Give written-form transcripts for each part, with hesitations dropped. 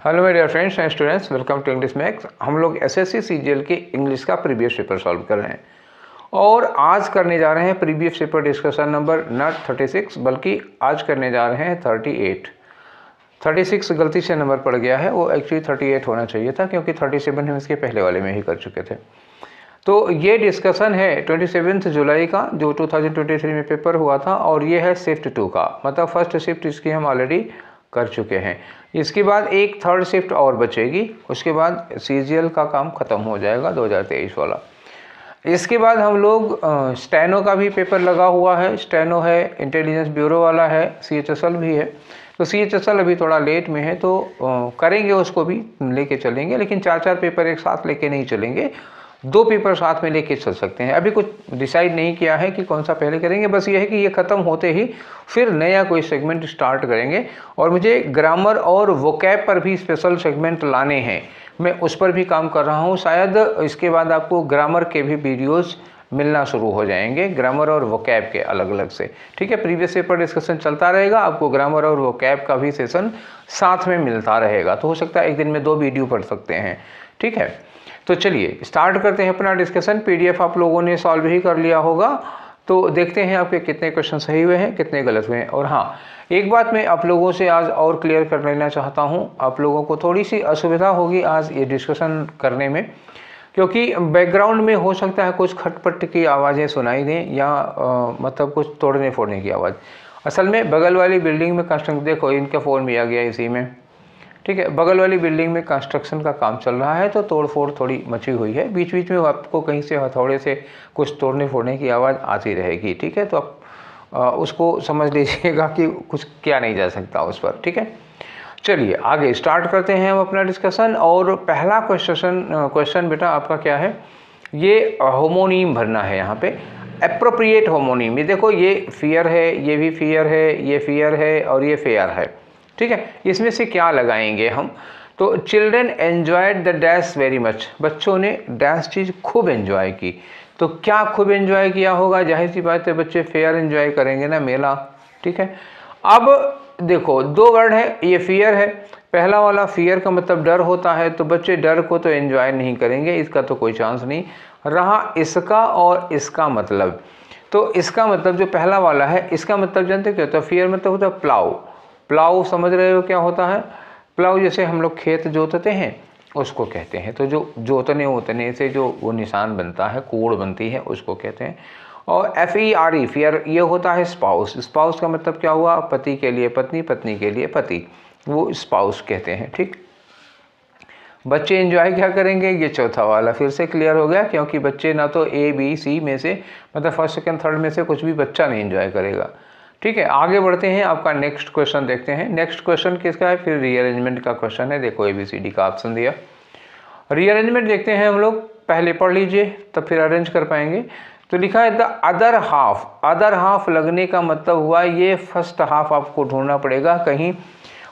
Hello मेरे dear friends and students, welcome to English Max. हम लोग एसएससी सीजीएल के इंग्लिश का प्रीवियस पेपर सॉल्व कर रहे हैं और आज करने जा रहे हैं previous paper discussion number not 36 बल्कि आज करने जा रहे हैं 36 गलती से नंबर पड़ गया है, वो एक्चुअली 38 होना चाहिए था क्योंकि 37 हम इसके पहले वाले में ही कर चुके थे। तो ये डिस्कशन है 27 जुलाई का जो 2023 में पेपर हुआ था और ये है शिफ्ट 2 का, मतलब फर्स्ट शिफ्ट इसकी हम ऑलरेडी कर चुके हैं। इसके बाद एक थर्ड शिफ्ट और बचेगी, उसके बाद सीजीएल का काम ख़त्म हो जाएगा 2023 वाला। इसके बाद हम लोग स्टेनो का भी पेपर लगा हुआ है, स्टेनो है, इंटेलिजेंस ब्यूरो वाला है, सीएचएसएल भी है। तो सीएचएसएल अभी थोड़ा लेट में है तो करेंगे, उसको भी लेके चलेंगे, लेकिन 4 पेपर एक साथ लेके नहीं चलेंगे, 2 पेपर साथ में लेके चल सकते हैं। अभी कुछ डिसाइड नहीं किया है कि कौन सा पहले करेंगे, बस ये है कि ये ख़त्म होते ही फिर नया कोई सेगमेंट स्टार्ट करेंगे और मुझे ग्रामर और वोकैब पर भी स्पेशल सेगमेंट लाने हैं, मैं उस पर भी काम कर रहा हूँ। शायद इसके बाद आपको ग्रामर के भी वीडियोज़ मिलना शुरू हो जाएंगे, ग्रामर और वोकैब के अलग अलग से। ठीक है, प्रीवियस पेपर डिस्कशन चलता रहेगा, आपको ग्रामर और वोकैब का भी सेशन साथ में मिलता रहेगा, तो हो सकता है एक दिन में 2 वीडियो पढ़ सकते हैं। ठीक है, तो चलिए स्टार्ट करते हैं अपना डिस्कशन। पीडीएफ आप लोगों ने सॉल्व ही कर लिया होगा, तो देखते हैं आपके कितने क्वेश्चन सही हुए हैं, कितने गलत हुए हैं। और हाँ, एक बात मैं आप लोगों से आज और क्लियर कर लेना चाहता हूँ, आप लोगों को थोड़ी सी असुविधा होगी आज ये डिस्कशन करने में, क्योंकि बैकग्राउंड में हो सकता है कुछ खटपट की आवाज़ें सुनाई दें या मतलब कुछ तोड़ने फोड़ने की आवाज़। असल में बगल वाली बिल्डिंग में कंस्ट्रक्शन, देखो इनका फ़ोन भी आ गया इसी में। ठीक है, बगल वाली बिल्डिंग में कंस्ट्रक्शन का काम चल रहा है तो तोड़ फोड़ थोड़ी मची हुई है, बीच बीच में आपको कहीं से हथौड़े से कुछ तोड़ने फोड़ने की आवाज़ आती रहेगी। ठीक है, तो आप उसको समझ लीजिएगा कि कुछ किया नहीं जा सकता उस पर। ठीक है, चलिए आगे स्टार्ट करते हैं हम अपना डिस्कशन। और पहला क्वेश्चन बेटा आपका क्या है, ये होमोनीम भरना है यहाँ पे, एप्रोप्रिएट होमोनीम। ये देखो, ये फियर है, ये भी फियर है, ये फियर है और ये फेयर है। ठीक है, इसमें से क्या लगाएंगे हम? तो children enjoyed the dash very much, बच्चों ने डैश चीज़ खूब एंजॉय की। तो क्या खूब एंजॉय किया होगा? जाहिर सी बात है बच्चे फेयर एंजॉय करेंगे ना, मेला। ठीक है, अब देखो 2 वर्ड है, ये फियर है, पहला वाला फियर का मतलब डर होता है, तो बच्चे डर को तो एंजॉय नहीं करेंगे, इसका तो कोई चांस नहीं रहा। इसका और इसका मतलब, तो इसका मतलब जो पहला वाला है, इसका मतलब जानते क्या होता है? फियर मतलब होता है प्लाउ। प्लाउ समझ रहे हो क्या होता है? प्लाउ जैसे हम लोग खेत जोतते हैं उसको कहते हैं, तो जो जोतने से जो वो निशान बनता है, कोड़ बनती है, उसको कहते हैं। और FER फियर ये होता है स्पाउस। स्पाउस का मतलब क्या हुआ? पति के लिए पत्नी, पत्नी के लिए पति, वो स्पाउस कहते हैं। ठीक, बच्चे एंजॉय क्या करेंगे? ये चौथा वाला फिर से क्लियर हो गया, क्योंकि बच्चे ना तो ABC में से, मतलब फर्स्ट सेकंड थर्ड में से कुछ भी बच्चा नहीं एंजॉय करेगा। ठीक है, आगे बढ़ते हैं, आपका नेक्स्ट क्वेश्चन देखते हैं। नेक्स्ट क्वेश्चन किसका है? फिर रीअरेंजमेंट का क्वेश्चन है। देखो ABCD का ऑप्शन दिया, रीअरेंजमेंट देखते हैं हम लोग, पहले पढ़ लीजिए तब फिर अरेंज कर पाएंगे। तो लिखा है the other half. Other half लगने का मतलब हुआ ये फर्स्ट हाफ आपको ढूंढना पड़ेगा, कहीं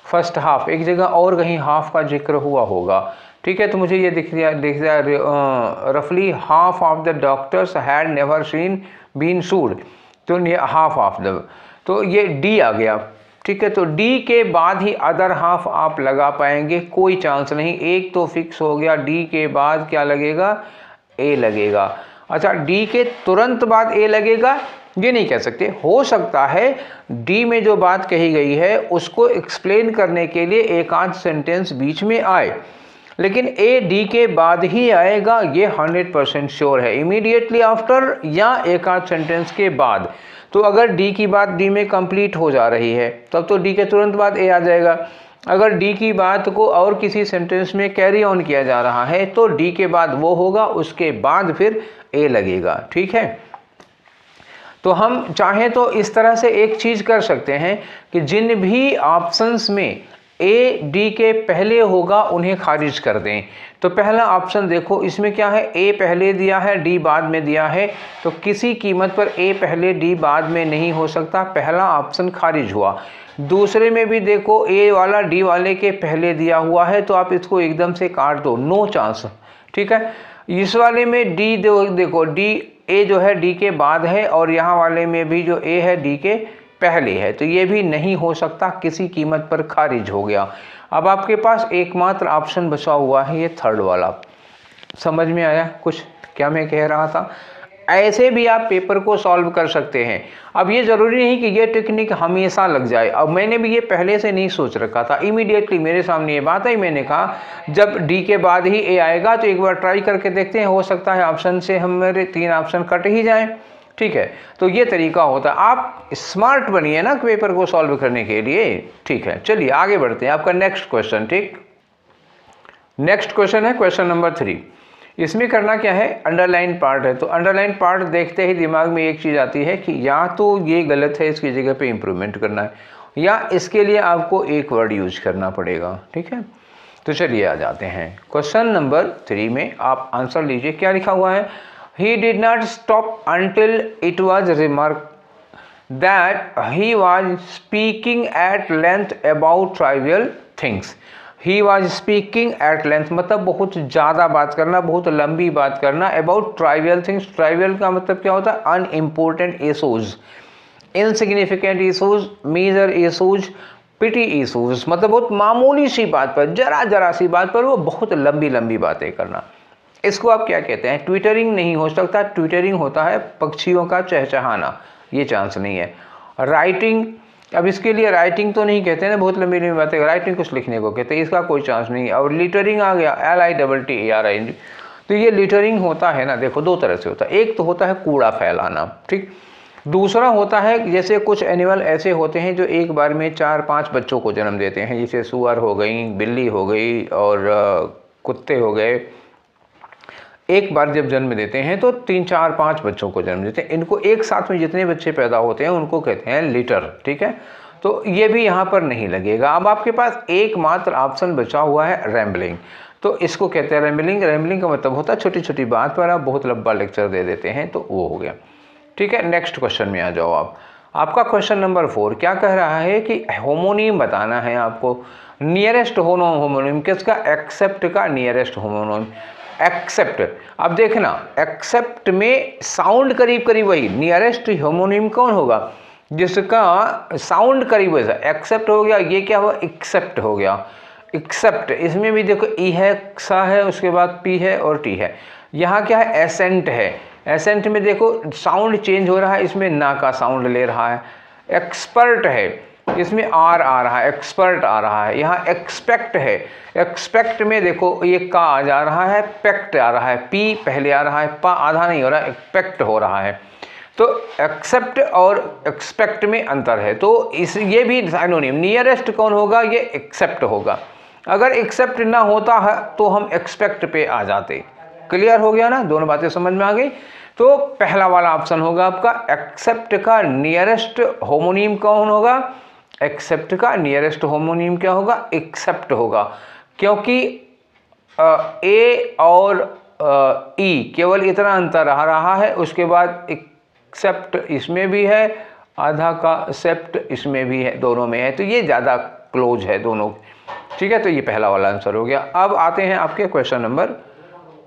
फर्स्ट हाफ एक जगह और कहीं हाफ का जिक्र हुआ होगा। ठीक है, तो मुझे ये दिख रहा रफली half of the doctors had never been sued, तो ये हाफ ऑफ द, तो ये D आ गया। ठीक है, तो D के बाद ही अदर हाफ आप लगा पाएंगे, कोई चांस नहीं, एक तो फिक्स हो गया। D के बाद क्या लगेगा? A लगेगा। अच्छा, D के तुरंत बाद A लगेगा ये नहीं कह सकते, हो सकता है D में जो बात कही गई है उसको एक्सप्लेन करने के लिए एक आध सेंटेंस बीच में आए, लेकिन A D के बाद ही आएगा, ये 100% श्योर है, इमीडिएटली आफ्टर या एक आध सेंटेंस के बाद। तो अगर D की बात D में कंप्लीट हो जा रही है तब तो D के तुरंत बाद A आ जाएगा। अगर D की बात को और किसी सेंटेंस में कैरी ऑन किया जा रहा है तो D के बाद वो होगा, उसके बाद फिर A लगेगा। ठीक है, तो हम चाहें तो इस तरह से एक चीज़ कर सकते हैं कि जिन भी ऑप्शंस में A D के पहले होगा उन्हें खारिज कर दें। तो पहला ऑप्शन देखो, इसमें क्या है? A पहले दिया है, D बाद में दिया है, तो किसी कीमत पर A पहले D बाद में नहीं हो सकता, पहला ऑप्शन खारिज हुआ। दूसरे में भी देखो, A वाला D वाले के पहले दिया हुआ है, तो आप इसको एकदम से काट दो, नो चांस। ठीक है, इस वाले में D देखो, D A जो है D के बाद है और यहाँ वाले में भी जो A है D के पहले है, तो ये भी नहीं हो सकता, किसी कीमत पर खारिज हो गया। अब आपके पास एकमात्र ऑप्शन बचा हुआ है ये थर्ड वाला। समझ में आया कुछ क्या मैं कह रहा था? ऐसे भी आप पेपर को सॉल्व कर सकते हैं। अब ये ज़रूरी नहीं कि ये टेक्निक हमेशा लग जाए। अब मैंने भी ये पहले से नहीं सोच रखा था, इमीडिएटली मेरे सामने ये बात आई, मैंने कहा जब डी के बाद ही ए आएगा तो एक बार ट्राई करके देखते हैं, हो सकता है ऑप्शन से हमारे 3 ऑप्शन कट ही जाएं। ठीक है, तो ये तरीका होता है। आप स्मार्ट बनिए ना पेपर को सॉल्व करने के लिए। ठीक है, चलिए आगे बढ़ते हैं। आपका नेक्स्ट क्वेश्चन, ठीक, नेक्स्ट क्वेश्चन है क्वेश्चन नंबर 3। इसमें करना क्या है, अंडरलाइन पार्ट है, तो अंडरलाइन पार्ट देखते ही दिमाग में एक चीज़ आती है कि या तो ये गलत है, इसकी जगह पे इम्प्रूवमेंट करना है, या इसके लिए आपको एक वर्ड यूज करना पड़ेगा। ठीक है, तो चलिए आ जाते हैं क्वेश्चन नंबर 3 में। आप आंसर लीजिए, क्या लिखा हुआ है। He did not stop until it was remarked that he was speaking at length about trivial things. He was speaking at length मतलब बहुत ज़्यादा बात करना, बहुत लंबी बात करना। About trivial things, trivial का मतलब क्या होता है, unimportant issues, insignificant issues, major issues, petty issues, मतलब बहुत मामूली सी बात पर, जरा सी बात पर वो बहुत लंबी लंबी बातें करना। इसको आप क्या कहते हैं, ट्विटरिंग नहीं हो सकता। ट्विटरिंग होता है पक्षियों का चहचहाना, ये चांस नहीं है। राइटिंग, अब इसके लिए राइटिंग तो नहीं कहते ना, बहुत लंबी लंबी बातें, राइटिंग कुछ लिखने को कहते हैं, इसका कोई चांस नहीं है। और लिटरिंग आ गया, LITTERING, तो ये लिटरिंग होता है ना, देखो 2 तरह से होता है। एक तो होता है कूड़ा फैलाना, ठीक, दूसरा होता है जैसे कुछ एनिमल ऐसे होते हैं जो एक बार में 4-5 बच्चों को जन्म देते हैं, जैसे सुअर हो गई, बिल्ली हो गई और कुत्ते हो गए। एक बार जब जन्म देते हैं तो 3-4-5 बच्चों को जन्म देते हैं। इनको एक साथ में जितने बच्चे पैदा होते हैं उनको कहते हैं लिटर। ठीक है, तो ये भी यहाँ पर नहीं लगेगा। अब आपके पास एकमात्र ऑप्शन बचा हुआ है रैम्बलिंग, तो इसको कहते हैं रैम्बलिंग। रैम्बलिंग का मतलब होता है छोटी छोटी बात पर आप बहुत लंबा लेक्चर दे देते हैं, तो वो हो गया। ठीक है, नेक्स्ट क्वेश्चन में आ जाओ आप। आपका क्वेश्चन नंबर 4 क्या कह रहा है कि होमोनिम बताना है आपको। नियरेस्ट होमोनिम किसका, एक्सेप्ट का नियरेस्ट होमोनिम, एक्सेप्ट। अब देखना, एक्सेप्ट में साउंड करीब करीब वही, नियरेस्ट होमोनिम कौन होगा, जिसका साउंड करीब वैसा। एक्सेप्ट हो गया, ये क्या हुआ, एक्सेप्ट हो गया। एक्सेप्ट, इसमें भी देखो ई है, सा है, उसके बाद पी है और टी है। यहाँ क्या है, एसेंट है। एसेंट में देखो साउंड चेंज हो रहा है, इसमें ना का साउंड ले रहा है। एक्सपर्ट है, इसमें आर आ रहा है, एक्सपर्ट आ रहा है। यहाँ एक्सपेक्ट है, एक्सपेक्ट में देखो ये का आ जा रहा है, पेक्ट आ रहा है, पी पहले आ रहा है, पा आधा नहीं हो रहा है, एक्सपेक्ट हो रहा है। तो एक्सेप्ट और एक्सपेक्ट में अंतर है, तो इस ये भी साइनोनिम। नियरेस्ट कौन होगा, ये एक्सेप्ट होगा। अगर एक्सेप्ट ना होता है तो हम एक्सपेक्ट पे आ जाते। क्लियर हो गया ना, दोनों बातें समझ में आ गई। तो पहला वाला ऑप्शन होगा आपका, एक्सेप्ट का नियरेस्ट होमोनिम कौन होगा, एक्सेप्ट का नियरेस्ट होमोनिम क्या होगा, एक्सेप्ट होगा। क्योंकि ए और ई केवल इतना अंतर आ रहा है, उसके बाद एक्सेप्ट इसमें भी है, आधा का सेप्ट इसमें भी है, दोनों में है, तो ये ज़्यादा क्लोज है दोनों। ठीक है, तो ये पहला वाला आंसर हो गया। अब आते हैं आपके क्वेश्चन नंबर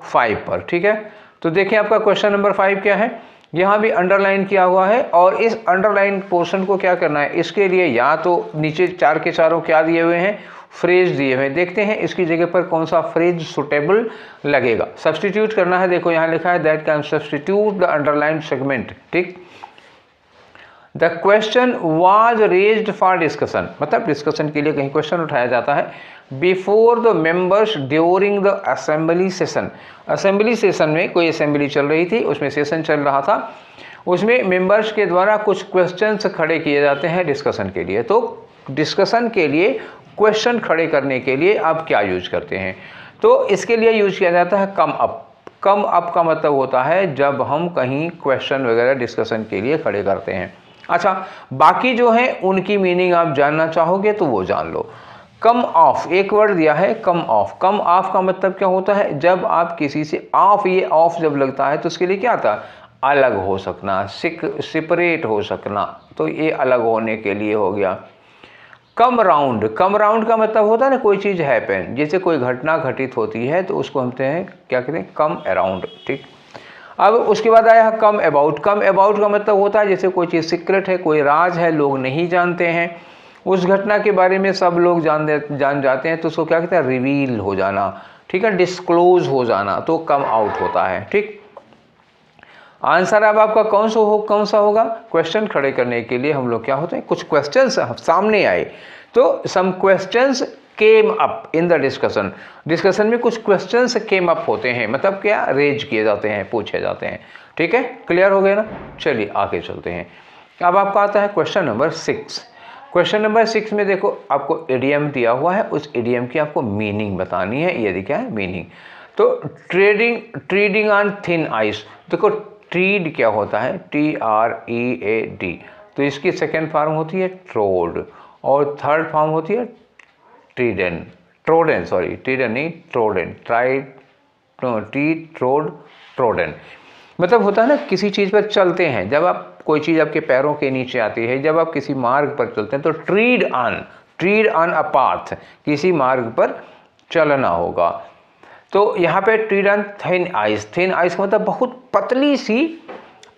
5 पर। ठीक है, तो देखिए आपका क्वेश्चन नंबर 5 क्या है, यहाँ भी अंडरलाइन किया हुआ है। और इस अंडरलाइन पोर्शन को क्या करना है, इसके लिए या तो नीचे 4 के चारों क्या दिए हुए हैं, फ्रेज दिए हुए हैं। देखते हैं इसकी जगह पर कौन सा फ्रेज सुटेबल लगेगा। सब्सटीट्यूट करना है, देखो यहाँ लिखा है that can substitute the underline segment. ठीक, the question was raised for discussion, मतलब डिस्कशन के लिए कहीं क्वेश्चन उठाया जाता है। Before the members during the assembly session, assembly session में कोई असेंबली चल रही थी, उसमें सेशन चल रहा था, उसमें मेंबर्स के द्वारा कुछ क्वेश्चंस खड़े किए जाते हैं डिस्कशन के लिए। तो डिस्कशन के लिए क्वेश्चन खड़े करने के लिए आप क्या यूज करते हैं, तो इसके लिए यूज किया जाता है कम अप। कम अप का मतलब होता है जब हम कहीं क्वेश्चन वगैरह डिस्कशन के लिए खड़े करते हैं। अच्छा, बाकी जो है उनकी मीनिंग आप जानना चाहोगे तो वो जान लो। कम ऑफ, एक वर्ड दिया है कम ऑफ। कम ऑफ का मतलब क्या होता है, जब आप किसी से ऑफ, ये ऑफ जब लगता है तो उसके लिए क्या आता है, अलग हो सकना, सेपरेट हो सकना, तो ये अलग होने के लिए हो गया। कम राउंड, कम राउंड का मतलब होता है ना कोई चीज़ हैपन, जैसे कोई घटना घटित होती है तो उसको हम कहते हैं क्या कहते हैं, कम अराउंड। ठीक, अब उसके बाद आया कम अबाउट। कम अबाउट का मतलब होता है जैसे कोई चीज़ सीक्रेट है, कोई राज है, लोग नहीं जानते हैं, उस घटना के बारे में सब लोग जान जाते हैं, तो उसको क्या कहते हैं, रिवील हो जाना, ठीक है, डिस्क्लोज हो जाना, तो कम आउट होता है। ठीक, आंसर अब आपका कौन सा होगा? क्वेश्चन खड़े करने के लिए हम लोग क्या होते हैं, कुछ क्वेश्चंस सामने आए, तो some questions came up in the discussion में कुछ क्वेश्चंस केम अप होते हैं, मतलब क्या, रेज किए जाते हैं, पूछे जाते हैं। ठीक है, क्लियर हो गया ना? चलिए आगे चलते हैं। अब आपका आता है क्वेश्चन नंबर 6। क्वेश्चन नंबर 6 में देखो आपको इडियम दिया हुआ है, उस इडियम की आपको मीनिंग बतानी है। ये क्या है मीनिंग? तो ट्रेडिंग ऑन थिन आइस। देखो ट्रीड क्या होता है, TREAD, तो इसकी सेकेंड फॉर्म होती है ट्रोड, और थर्ड फॉर्म होती है ट्रोडेन, ट्रोडेन। मतलब होता है ना, किसी चीज़ पर चलते हैं, जब आप कोई चीज़ आपके पैरों के नीचे आती है, जब आप किसी मार्ग पर चलते हैं, तो ट्रीड ऑन अ पाथ, किसी मार्ग पर चलना होगा। तो यहाँ पे tread on thin ice. Thin ice का मतलब बहुत पतली सी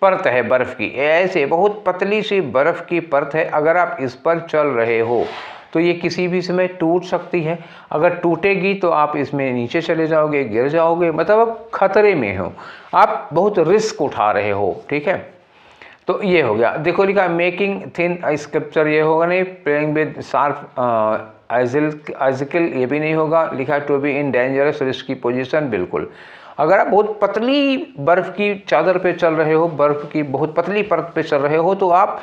परत है बर्फ़ की, ऐसे बहुत पतली सी बर्फ़ की परत है, अगर आप इस पर चल रहे हो तो ये किसी भी समय टूट सकती है। अगर टूटेगी तो आप इसमें नीचे चले जाओगे, गिर जाओगे, मतलब आप खतरे में हो, आप बहुत रिस्क उठा रहे हो। ठीक है, तो ये हो गया। देखो लिखा मेकिंग थिन स्कल्पचर, ये होगा नहीं। प्लेइंग विद शार्प आइजिकल, ये भी नहीं होगा। लिखा to be in dangerous risky position, बिल्कुल। अगर आप बहुत पतली बर्फ़ की चादर पे चल रहे हो, बर्फ़ की बहुत पतली परत पे चल रहे हो, तो आप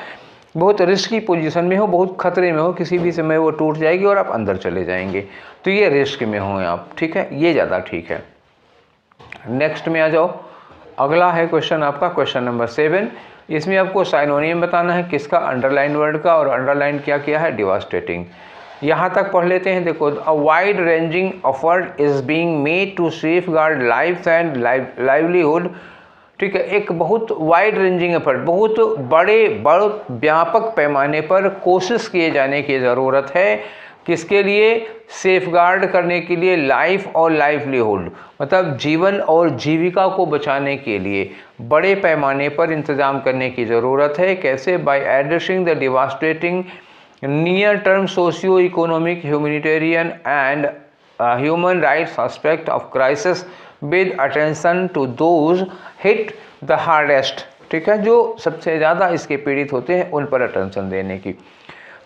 बहुत रिस्की पोजीशन में हो, बहुत खतरे में हो, किसी भी समय वो टूट जाएगी और आप अंदर चले जाएंगे, तो ये रिस्क में हो आप। ठीक है, ये ज़्यादा ठीक है। नेक्स्ट में आ जाओ, अगला है क्वेश्चन आपका क्वेश्चन नंबर 7। इसमें आपको साइनोनियम बताना है, किसका, अंडरलाइन वर्ड का, और अंडरलाइन क्या किया है, डिवास्टेटिंग। यहाँ तक पढ़ लेते हैं। देखो, a wide ranging effort is being made to safeguard life and livelihood. ठीक है, एक बहुत वाइड रेंजिंग एफर्ट, बहुत बहुत व्यापक पैमाने पर कोशिश किए जाने की ज़रूरत है, किसके लिए, सेफगार्ड करने के लिए, लाइफ और लाइवलीहुड, मतलब जीवन और जीविका को बचाने के लिए बड़े पैमाने पर इंतजाम करने की ज़रूरत है। कैसे? By addressing the devastating near term socio economic, humanitarian and human rights aspect of crisis with attention to those hit the hardest. ठीक है, जो सबसे ज़्यादा इसके पीड़ित होते हैं उन पर अटेंशन देने की।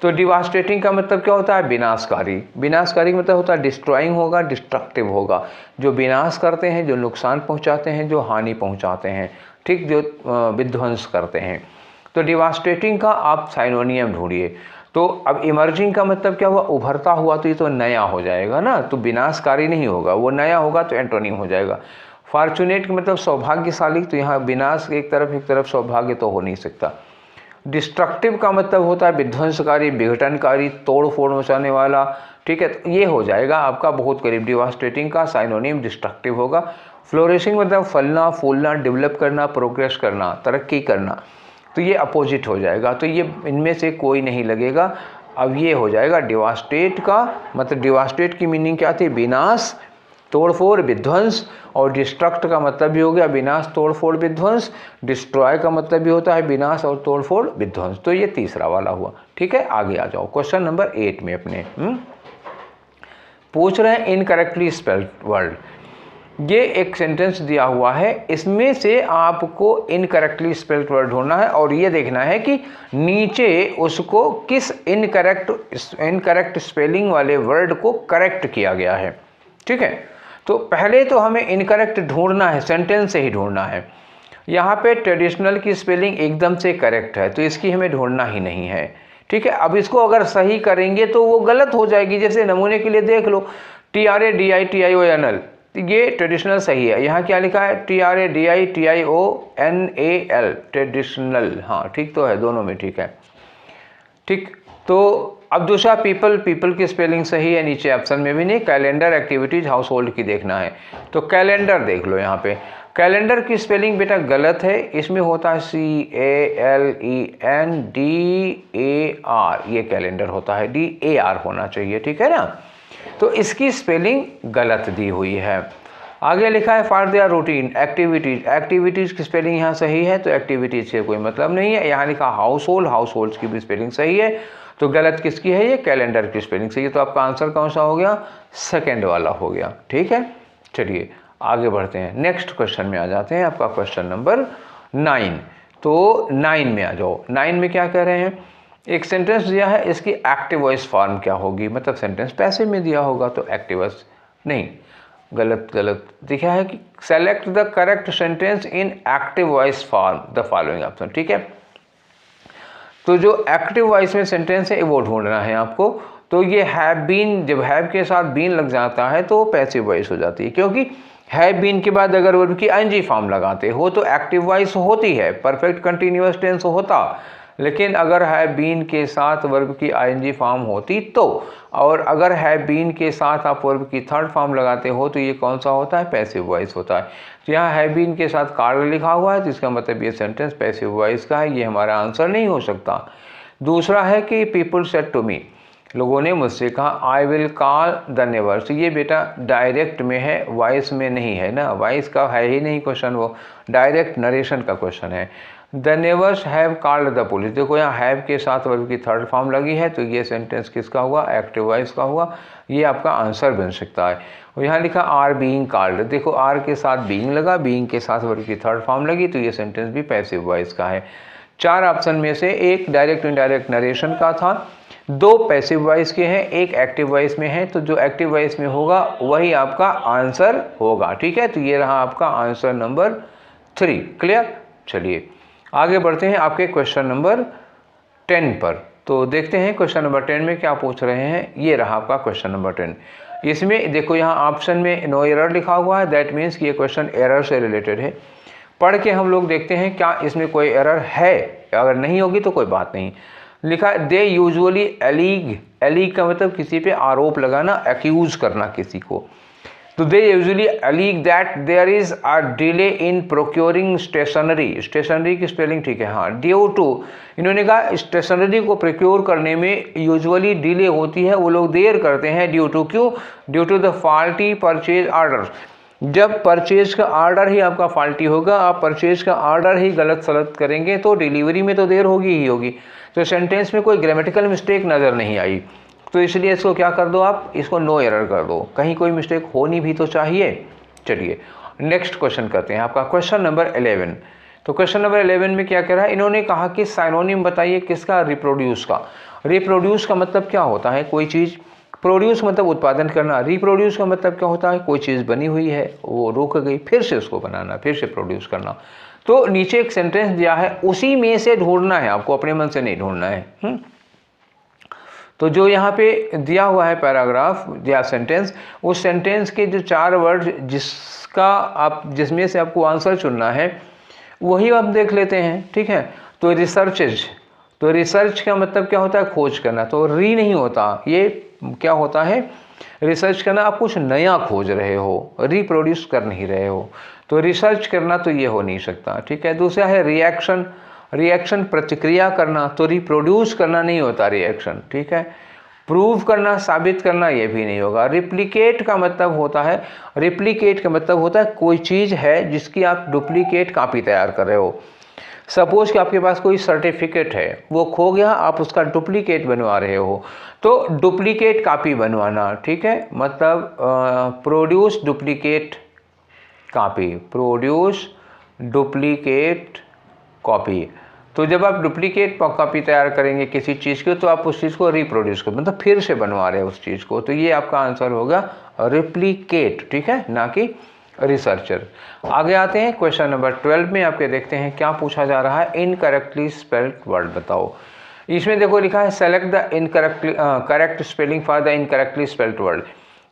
तो डिवास्टेटिंग का मतलब क्या होता है, विनाशकारी। विनाशकारी मतलब होता है डिस्ट्रॉइंग होगा, डिस्ट्रक्टिव होगा, जो विनाश करते हैं, जो नुकसान पहुंचाते हैं, जो हानि पहुंचाते हैं, ठीक, जो विध्वंस करते हैं। तो डिवास्टेटिंग का आप साइनोनियम ढूंढिए। तो अब इमर्जिंग का मतलब क्या हुआ, उभरता हुआ, तो ये तो नया हो जाएगा ना, तो विनाशकारी नहीं होगा, वो नया होगा तो एंटोनिम हो जाएगा। फॉर्चुनेट का मतलब सौभाग्यशाली, तो यहाँ विनाश एक तरफ सौभाग्य तो हो नहीं सकता। डिस्ट्रक्टिव का मतलब होता है विध्वंसकारी, विघटनकारी, तोड़ फोड़ मचाने वाला। ठीक है, तो ये हो जाएगा आपका बहुत करीब। डिवास्टेटिंग का साइनोनिम डिस्ट्रक्टिव होगा। फ्लोरिशिंग मतलब फलना फूलना, डेवलप करना, प्रोग्रेस करना, तरक्की करना, तो ये अपोजिट हो जाएगा, तो ये इनमें से कोई नहीं लगेगा। अब ये हो जाएगा डिवास्टेट का मतलब, डिवास्टेट की मीनिंग क्या थी, विनाश, तोड़फोड़, विध्वंस, और डिस्ट्रक्ट का मतलब भी हो गया विनाश, तोड़फोड़, विध्वंस। डिस्ट्रॉय का मतलब भी होता है विनाश और तोड़फोड़, विध्वंस। तो ये तीसरा वाला हुआ। ठीक है, आगे आ जाओ क्वेश्चन नंबर 8 में अपने पूछ रहे हैं इनकरेक्टली स्पेल्ड वर्ड। ये एक सेंटेंस दिया हुआ है, इसमें से आपको इनकरेक्टली स्पेल्ड वर्ड ढूंढना है, और ये देखना है कि नीचे उसको किस इनकरेक्ट स्पेलिंग वाले वर्ड को करेक्ट किया गया है। ठीक है, तो पहले तो हमें इनकरेक्ट ढूंढना है, सेंटेंस से ही ढूंढना है। यहाँ पे ट्रेडिशनल की स्पेलिंग एकदम से करेक्ट है, तो इसकी हमें ढूंढना ही नहीं है। ठीक है, अब इसको अगर सही करेंगे तो वो गलत हो जाएगी। जैसे नमूने के लिए देख लो, TRADITIONL, ये ट्रेडिशनल सही है। यहाँ क्या लिखा है, TRADITIONAL, ट्रेडिशनल, हाँ ठीक तो है, दोनों में ठीक है। ठीक, तो अब दूसरा पीपल की स्पेलिंग सही है, नीचे ऑप्शन में भी नहीं। कैलेंडर, एक्टिविटीज, हाउस होल्ड की देखना है, तो कैलेंडर देख लो। यहाँ पे कैलेंडर की स्पेलिंग बेटा गलत है, इसमें होता है CALENDAR, ये कैलेंडर होता है, DAR होना चाहिए। ठीक है ना, तो इसकी स्पेलिंग गलत दी हुई है। आगे लिखा है for their routine activities, activities की स्पेलिंग यहाँ सही है तो एक्टिविटीज़ से कोई मतलब नहीं है। यहाँ लिखा हाउस होल्ड, हाउस होल्ड्स की भी स्पेलिंग सही है, तो गलत किसकी है, ये कैलेंडर की स्पेलिंग सही है। तो आपका आंसर कौन सा हो गया, सेकेंड वाला हो गया। ठीक है, चलिए आगे बढ़ते हैं, नेक्स्ट क्वेश्चन में आ जाते हैं, आपका क्वेश्चन नंबर 9। तो 9 में आ जाओ। 9 में क्या कह रहे हैं, एक सेंटेंस दिया है, इसकी एक्टिव वॉइस फॉर्म क्या होगी, मतलब सेंटेंस पैसिव में दिया होगा तो एक्टिव वॉइस नहीं, गलत दिखा है कि select the correct sentence in active voice form the following option. ठीक है, तो जो एक्टिव वॉइस में सेंटेंस है वो ढूंढना है आपको। तो ये हैव बीन, जब हैव के साथ बीन लग जाता है तो पैसिव वॉइस हो जाती है, क्योंकि हैव बीन के बाद अगर वर्ब की आईएनजी फॉर्म लगाते हो तो एक्टिव वॉइस होती है, परफेक्ट कंटिन्यूअस टेंस होता। लेकिन अगर हैव बीन के साथ वर्ब की आईएनजी फॉर्म होती तो, और अगर हैव बीन के साथ आप वर्ब की थर्ड फॉर्म लगाते हो तो ये कौन सा होता है, पैसिव वॉइस होता है। तो यहाँ हैव बीन के साथ कार्ड लिखा हुआ है तो इसका मतलब ये सेंटेंस पैसिव वॉइस का है, ये हमारा आंसर नहीं हो सकता। दूसरा है कि पीपल सेड टू मी, लोगों ने मुझसे कहा I will call the neighbours, ये बेटा डायरेक्ट में है, वॉइस में नहीं है ना, वॉइस का है ही नहीं क्वेश्चन, वो डायरेक्ट नरेशन का क्वेश्चन है। The neighbours have called the police, देखो यहाँ हैव के साथ वर्ब की थर्ड फॉर्म लगी है तो ये सेंटेंस किसका हुआ, एक्टिव वॉइस का हुआ, ये आपका आंसर बन सकता है। और यहाँ लिखा आर बीइंग कॉल्ड, देखो आर के साथ बीइंग लगा, बीइंग के साथ वर्ब की थर्ड फॉर्म लगी तो ये सेंटेंस भी पैसिव वॉइस का है। 4 ऑप्शन में से एक डायरेक्ट इनडायरेक्ट नरेशन का था, 2 पैसिव वॉइस के हैं, एक एक्टिव वॉइस में है, तो जो एक्टिव वॉइस में होगा वही आपका आंसर होगा। ठीक है, तो ये रहा आपका आंसर नंबर 3। क्लियर, चलिए आगे बढ़ते हैं आपके क्वेश्चन नंबर 10 पर। तो देखते हैं क्वेश्चन नंबर 10 में क्या पूछ रहे हैं। ये रहा आपका क्वेश्चन नंबर 10। इसमें देखो यहाँ ऑप्शन में नो एरर लिखा हुआ है, दैट मीन्स कि ये क्वेश्चन एरर से रिलेटेड है। पढ़ के हम लोग देखते हैं क्या इसमें कोई एरर है, अगर नहीं होगी तो कोई बात नहीं। लिखा दे यूजुअली एलीग, एलीग का मतलब किसी पे आरोप लगाना, एक्यूज करना किसी को। तो they usually allege that there is a delay in procuring stationery, stationery की स्पेलिंग ठीक है, हाँ, ड्यू टू, इन्होंने कहा स्टेशनरी को प्रोक्योर करने में यूजुअली डिले होती है, वो लोग देर करते हैं, ड्यू टू, क्यों, due to the faulty purchase order. जब परचेज का ऑर्डर ही आपका फॉल्टी होगा, आप परचेज का ऑर्डर ही गलत सलत करेंगे तो डिलीवरी में तो देर होगी ही होगी। तो सेंटेंस में कोई ग्रामेटिकल मिस्टेक नज़र नहीं आई, तो इसलिए इसको क्या कर दो आप, इसको नो एरर कर दो, कहीं कोई मिस्टेक होनी भी तो चाहिए। चलिए नेक्स्ट क्वेश्चन करते हैं, आपका क्वेश्चन नंबर 11। तो क्वेश्चन नंबर 11 में क्या कह रहा है, इन्होंने कहा कि साइनोनिम बताइए किसका, रिप्रोड्यूस का। रिप्रोड्यूस का मतलब क्या होता है, कोई चीज़, प्रोड्यूस मतलब उत्पादन करना, रिप्रोड्यूस का मतलब क्या होता है, कोई चीज़ बनी हुई है वो रुक गई, फिर से उसको बनाना, फिर से प्रोड्यूस करना। तो नीचे एक सेंटेंस दिया है, उसी में से ढूंढना है आपको, अपने मन से नहीं ढूंढना है। तो जो यहाँ पे दिया हुआ है पैराग्राफ या सेंटेंस, उस सेंटेंस के जो 4 वर्ड जिसमें से आपको आंसर चुनना है वही आप देख लेते हैं। ठीक है, तो रिसर्चेज, तो रिसर्च का मतलब क्या होता है, खोज करना, तो री नहीं होता, ये क्या होता है, रिसर्च करना, आप कुछ नया खोज रहे हो, रिप्रोड्यूस कर नहीं रहे हो, तो रिसर्च करना तो ये हो नहीं सकता। ठीक है, दूसरा है रिएक्शन, रिएक्शन प्रतिक्रिया करना, तो रिप्रोड्यूस करना नहीं होता रिएक्शन। ठीक है, प्रूव करना, साबित करना, ये भी नहीं होगा। रिप्लिकेट का मतलब होता है, रिप्लिकेट का मतलब होता है कोई चीज़ है जिसकी आप डुप्लीकेट कॉपी तैयार कर रहे हो। सपोज कि आपके पास कोई सर्टिफिकेट है, वो खो गया, आप उसका डुप्लीकेट बनवा रहे हो, तो डुप्लीकेट कॉपी बनवाना। ठीक है, मतलब produce duplicate copy, produce duplicate copy. तो जब आप डुप्लीकेट कॉपी तैयार करेंगे किसी चीज़ की तो आप उस चीज़ को रिप्रोड्यूस कर, मतलब फिर से बनवा रहे हैं उस चीज़ को, तो ये आपका आंसर होगा रिप्लिकेट। ठीक है, ना कि रिसर्चर। आगे आते हैं क्वेश्चन नंबर 12 में, आपके देखते हैं क्या पूछा जा रहा है, इनकरेक्टली स्पेल्ड वर्ड बताओ। इसमें देखो लिखा है select the correct spelling for the incorrectly spelled word.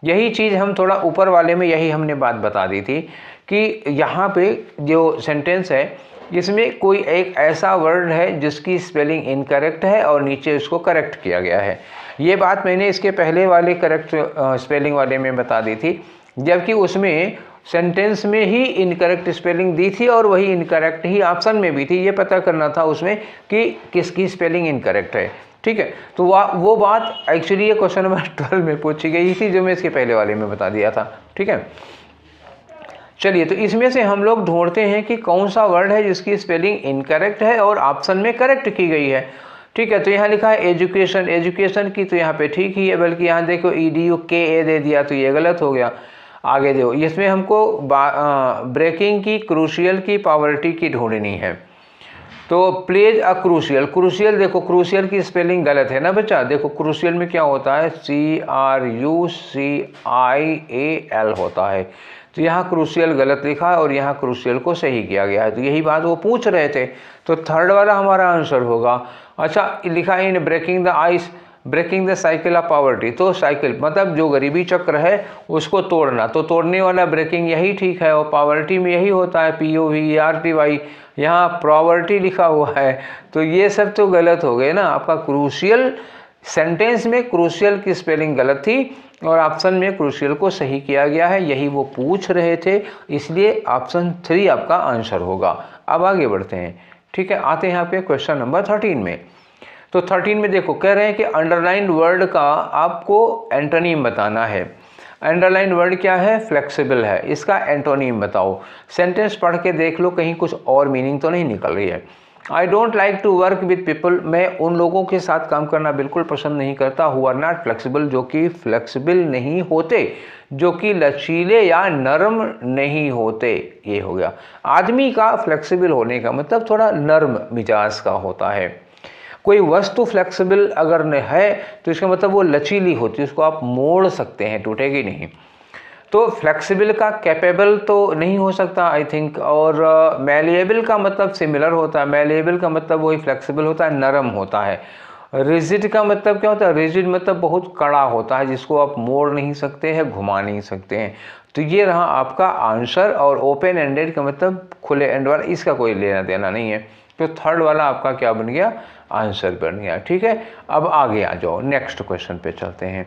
यही चीज़ हम थोड़ा ऊपर वाले में यही हमने बात बता दी थी कि यहाँ पे जो सेंटेंस है इसमें कोई एक ऐसा वर्ड है जिसकी स्पेलिंग इनकरेक्ट है और नीचे उसको करेक्ट किया गया है। ये बात मैंने इसके पहले वाले करेक्ट स्पेलिंग वाले में बता दी थी, जबकि उसमें सेंटेंस में ही इनकरेक्ट स्पेलिंग दी थी और वही इनकरेक्ट ही ऑप्शन में भी थी। ये पता करना था उसमें कि किसकी स्पेलिंग इनकरेक्ट है। ठीक है, तो वो बात एक्चुअली ये क्वेश्चन नंबर 12 में पूछी गई थी, जो मैं इसके पहले वाले में बता दिया था। ठीक है, चलिए, तो इसमें से हम लोग ढूंढते हैं कि कौन सा वर्ड है जिसकी स्पेलिंग इनकरेक्ट है और ऑप्शन में करेक्ट की गई है। ठीक है, तो यहाँ लिखा है एजुकेशन, एजुकेशन की तो यहाँ पे ठीक ही है, बल्कि यहाँ देखो EDUKA दे दिया तो ये गलत हो गया। आगे देखो, इसमें हमको ब्रेकिंग की, क्रूशियल की, पॉवर्टी की ढूंढनी है। तो प्लेज अ क्रूशियल, क्रूशियल देखो, क्रूशियल की स्पेलिंग गलत है ना बच्चा। देखो क्रूशियल में क्या होता है, CRUCIAL होता है, तो यहाँ क्रूशियल गलत लिखा है और यहाँ क्रूशियल को सही किया गया है। तो यही बात वो पूछ रहे थे, तो थर्ड वाला हमारा आंसर होगा। अच्छा, लिखा है in breaking the ice, breaking the cycle of poverty, तो साइकिल मतलब जो गरीबी चक्र है उसको तोड़ना, तो तोड़ने वाला ब्रेकिंग यही ठीक है। और पॉवर्टी में यही होता है, POVERTY, यहाँ पॉवर्टी लिखा हुआ है, तो ये सब तो गलत हो गए ना। आपका क्रूशियल सेंटेंस में क्रूशियल की स्पेलिंग गलत थी और ऑप्शन में क्रूशियल को सही किया गया है, यही वो पूछ रहे थे, इसलिए ऑप्शन 3 आपका आंसर होगा। अब आगे बढ़ते हैं। ठीक है, आते हैं यहाँ पे क्वेश्चन नंबर 13 में। तो 13 में देखो, कह रहे हैं कि अंडरलाइंड वर्ड का आपको एंटोनीम बताना है। अंडरलाइन वर्ड क्या है, फ्लेक्सिबल है, इसका एंटोनीम बताओ। सेंटेंस पढ़ के देख लो कहीं कुछ और मीनिंग तो नहीं निकल रही है। I don't like to work with people, मैं उन लोगों के साथ काम करना बिल्कुल पसंद नहीं करता, हु आर नॉट फ्लेक्सिबल, जो कि फ्लेक्सिबल नहीं होते, जो कि लचीले या नरम नहीं होते। ये हो गया। आदमी का फ्लेक्सिबल होने का मतलब थोड़ा नरम मिजाज का होता है। कोई वस्तु फ्लेक्सिबल अगर है तो इसका मतलब वो लचीली होती है, उसको आप मोड़ सकते हैं, टूटेगी नहीं। तो फ्लेक्सिबल का कैपेबल तो नहीं हो सकता आई थिंक, और मैलिएबल का मतलब सिमिलर होता है, मैलिएबल का मतलब वही फ्लेक्सिबल होता है, नरम होता है। रिजिड का मतलब क्या होता है, रिजिड मतलब बहुत कड़ा होता है, जिसको आप मोड़ नहीं सकते हैं, घुमा नहीं सकते हैं। तो ये रहा आपका आंसर। और ओपन एंडेड का मतलब खुले एंड वाला, इसका कोई लेना देना नहीं है। तो थर्ड वाला आपका क्या बन गया, आंसर बन गया। ठीक है, अब आगे आ जाओ, नेक्स्ट क्वेश्चन पे चलते हैं।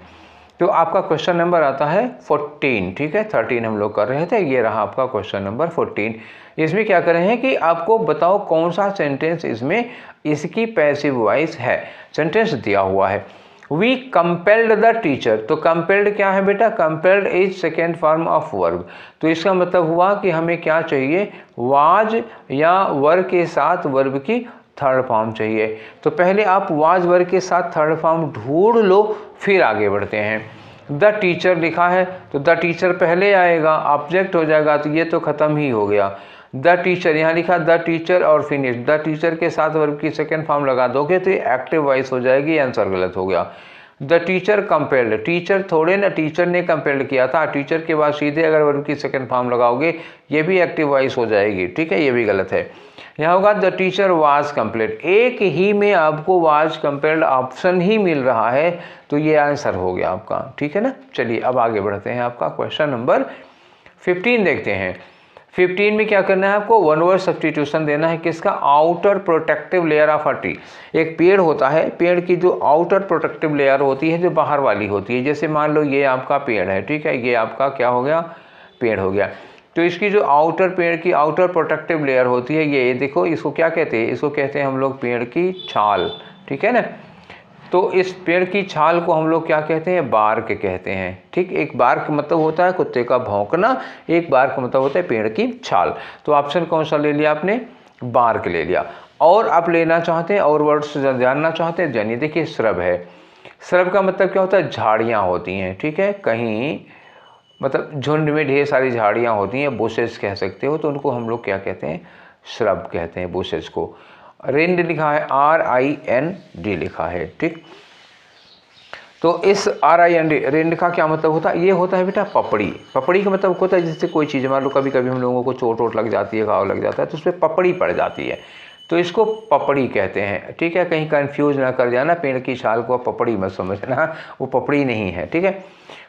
तो आपका क्वेश्चन नंबर आता है 14। ठीक है, 13 हम लोग कर रहे थे, ये रहा आपका क्वेश्चन नंबर 14। इसमें क्या कर रहे हैं कि आपको बताओ कौन सा सेंटेंस इसमें इसकी पैसिव वॉइस है। सेंटेंस दिया हुआ है, वी कंपेल्ड द टीचर। तो कंपेल्ड क्या है बेटा, compelled is second form of verb. तो इसका मतलब हुआ कि हमें क्या चाहिए, वाज या वर के साथ वर्ब की थर्ड फॉर्म चाहिए। तो पहले आप वाज वर्ग के साथ थर्ड फॉर्म ढूंढ लो, फिर आगे बढ़ते हैं। द टीचर लिखा है तो द टीचर पहले आएगा, ऑब्जेक्ट हो जाएगा, तो ये तो खत्म ही हो गया। द टीचर यहाँ लिखा द टीचर और फिनिश, द टीचर के साथ वर्ब की सेकेंड फॉर्म लगा दोगे तो ये एक्टिव वॉइस हो जाएगी, आंसर गलत हो गया। द टीचर कंपेल्ड, टीचर थोड़े ना टीचर ने कंपेल्ड किया था, टीचर के बाद सीधे अगर वर्ब की सेकेंड फॉर्म लगाओगे ये भी एक्टिव वॉइस हो जाएगी। ठीक है, ये भी गलत है। यहाँ होगा द टीचर वाज कंप्लेंट, एक ही में आपको वाज कंपेल्ड ऑप्शन ही मिल रहा है, तो ये आंसर हो गया आपका। ठीक है ना, चलिए अब आगे बढ़ते हैं। आपका क्वेश्चन नंबर 15 देखते हैं। 15 में क्या करना है आपको, वन वर्ड सब्स्टिट्यूशन देना है। किसका, outer protective layer of a tree. एक पेड़ होता है, पेड़ की जो आउटर प्रोटेक्टिव लेयर होती है, जो बाहर वाली होती है, जैसे मान लो ये आपका पेड़ है, ठीक है, ये आपका क्या हो गया, पेड़ हो गया। तो इसकी जो आउटर पेड़ की आउटर प्रोटेक्टिव लेयर होती है, ये देखो, इसको क्या कहते हैं, इसको कहते हैं हम लोग पेड़ की छाल। ठीक है ना, तो इस पेड़ की छाल को हम लोग क्या कहते हैं, बार्क कहते हैं। ठीक, एक बार्क मतलब होता है कुत्ते का भौंकना, एक बार्क मतलब होता है पेड़ की छाल। तो ऑप्शन कौन सा ले लिया आपने, बार्क ले लिया। और आप लेना चाहते हैं और वर्ड्स जानना चाहते हैं, जानिए। देखिए श्रब है, श्रब का मतलब क्या होता है, झाड़ियाँ होती हैं। ठीक है, कहीं मतलब झुंड में ढेर सारी झाड़ियाँ होती हैं, बुशेस कह सकते हो, तो उनको हम लोग क्या कहते हैं, श्रब कहते हैं बुशेस को। रिंड लिखा है, RIND लिखा है। ठीक, तो इस RIND रिंड का क्या मतलब होता है, ये होता है बेटा पपड़ी। पपड़ी का मतलब होता है जिससे कोई चीज़, मान लो कभी कभी हम लोगों को चोट वोट लग जाती है, घाव लग जाता है, तो उस पर पपड़ी पड़ जाती है, तो इसको पपड़ी कहते हैं। ठीक है, कहीं कंफ्यूज ना कर जाना, पेड़ की छाल को पपड़ी मत समझना, वो पपड़ी नहीं है। ठीक है,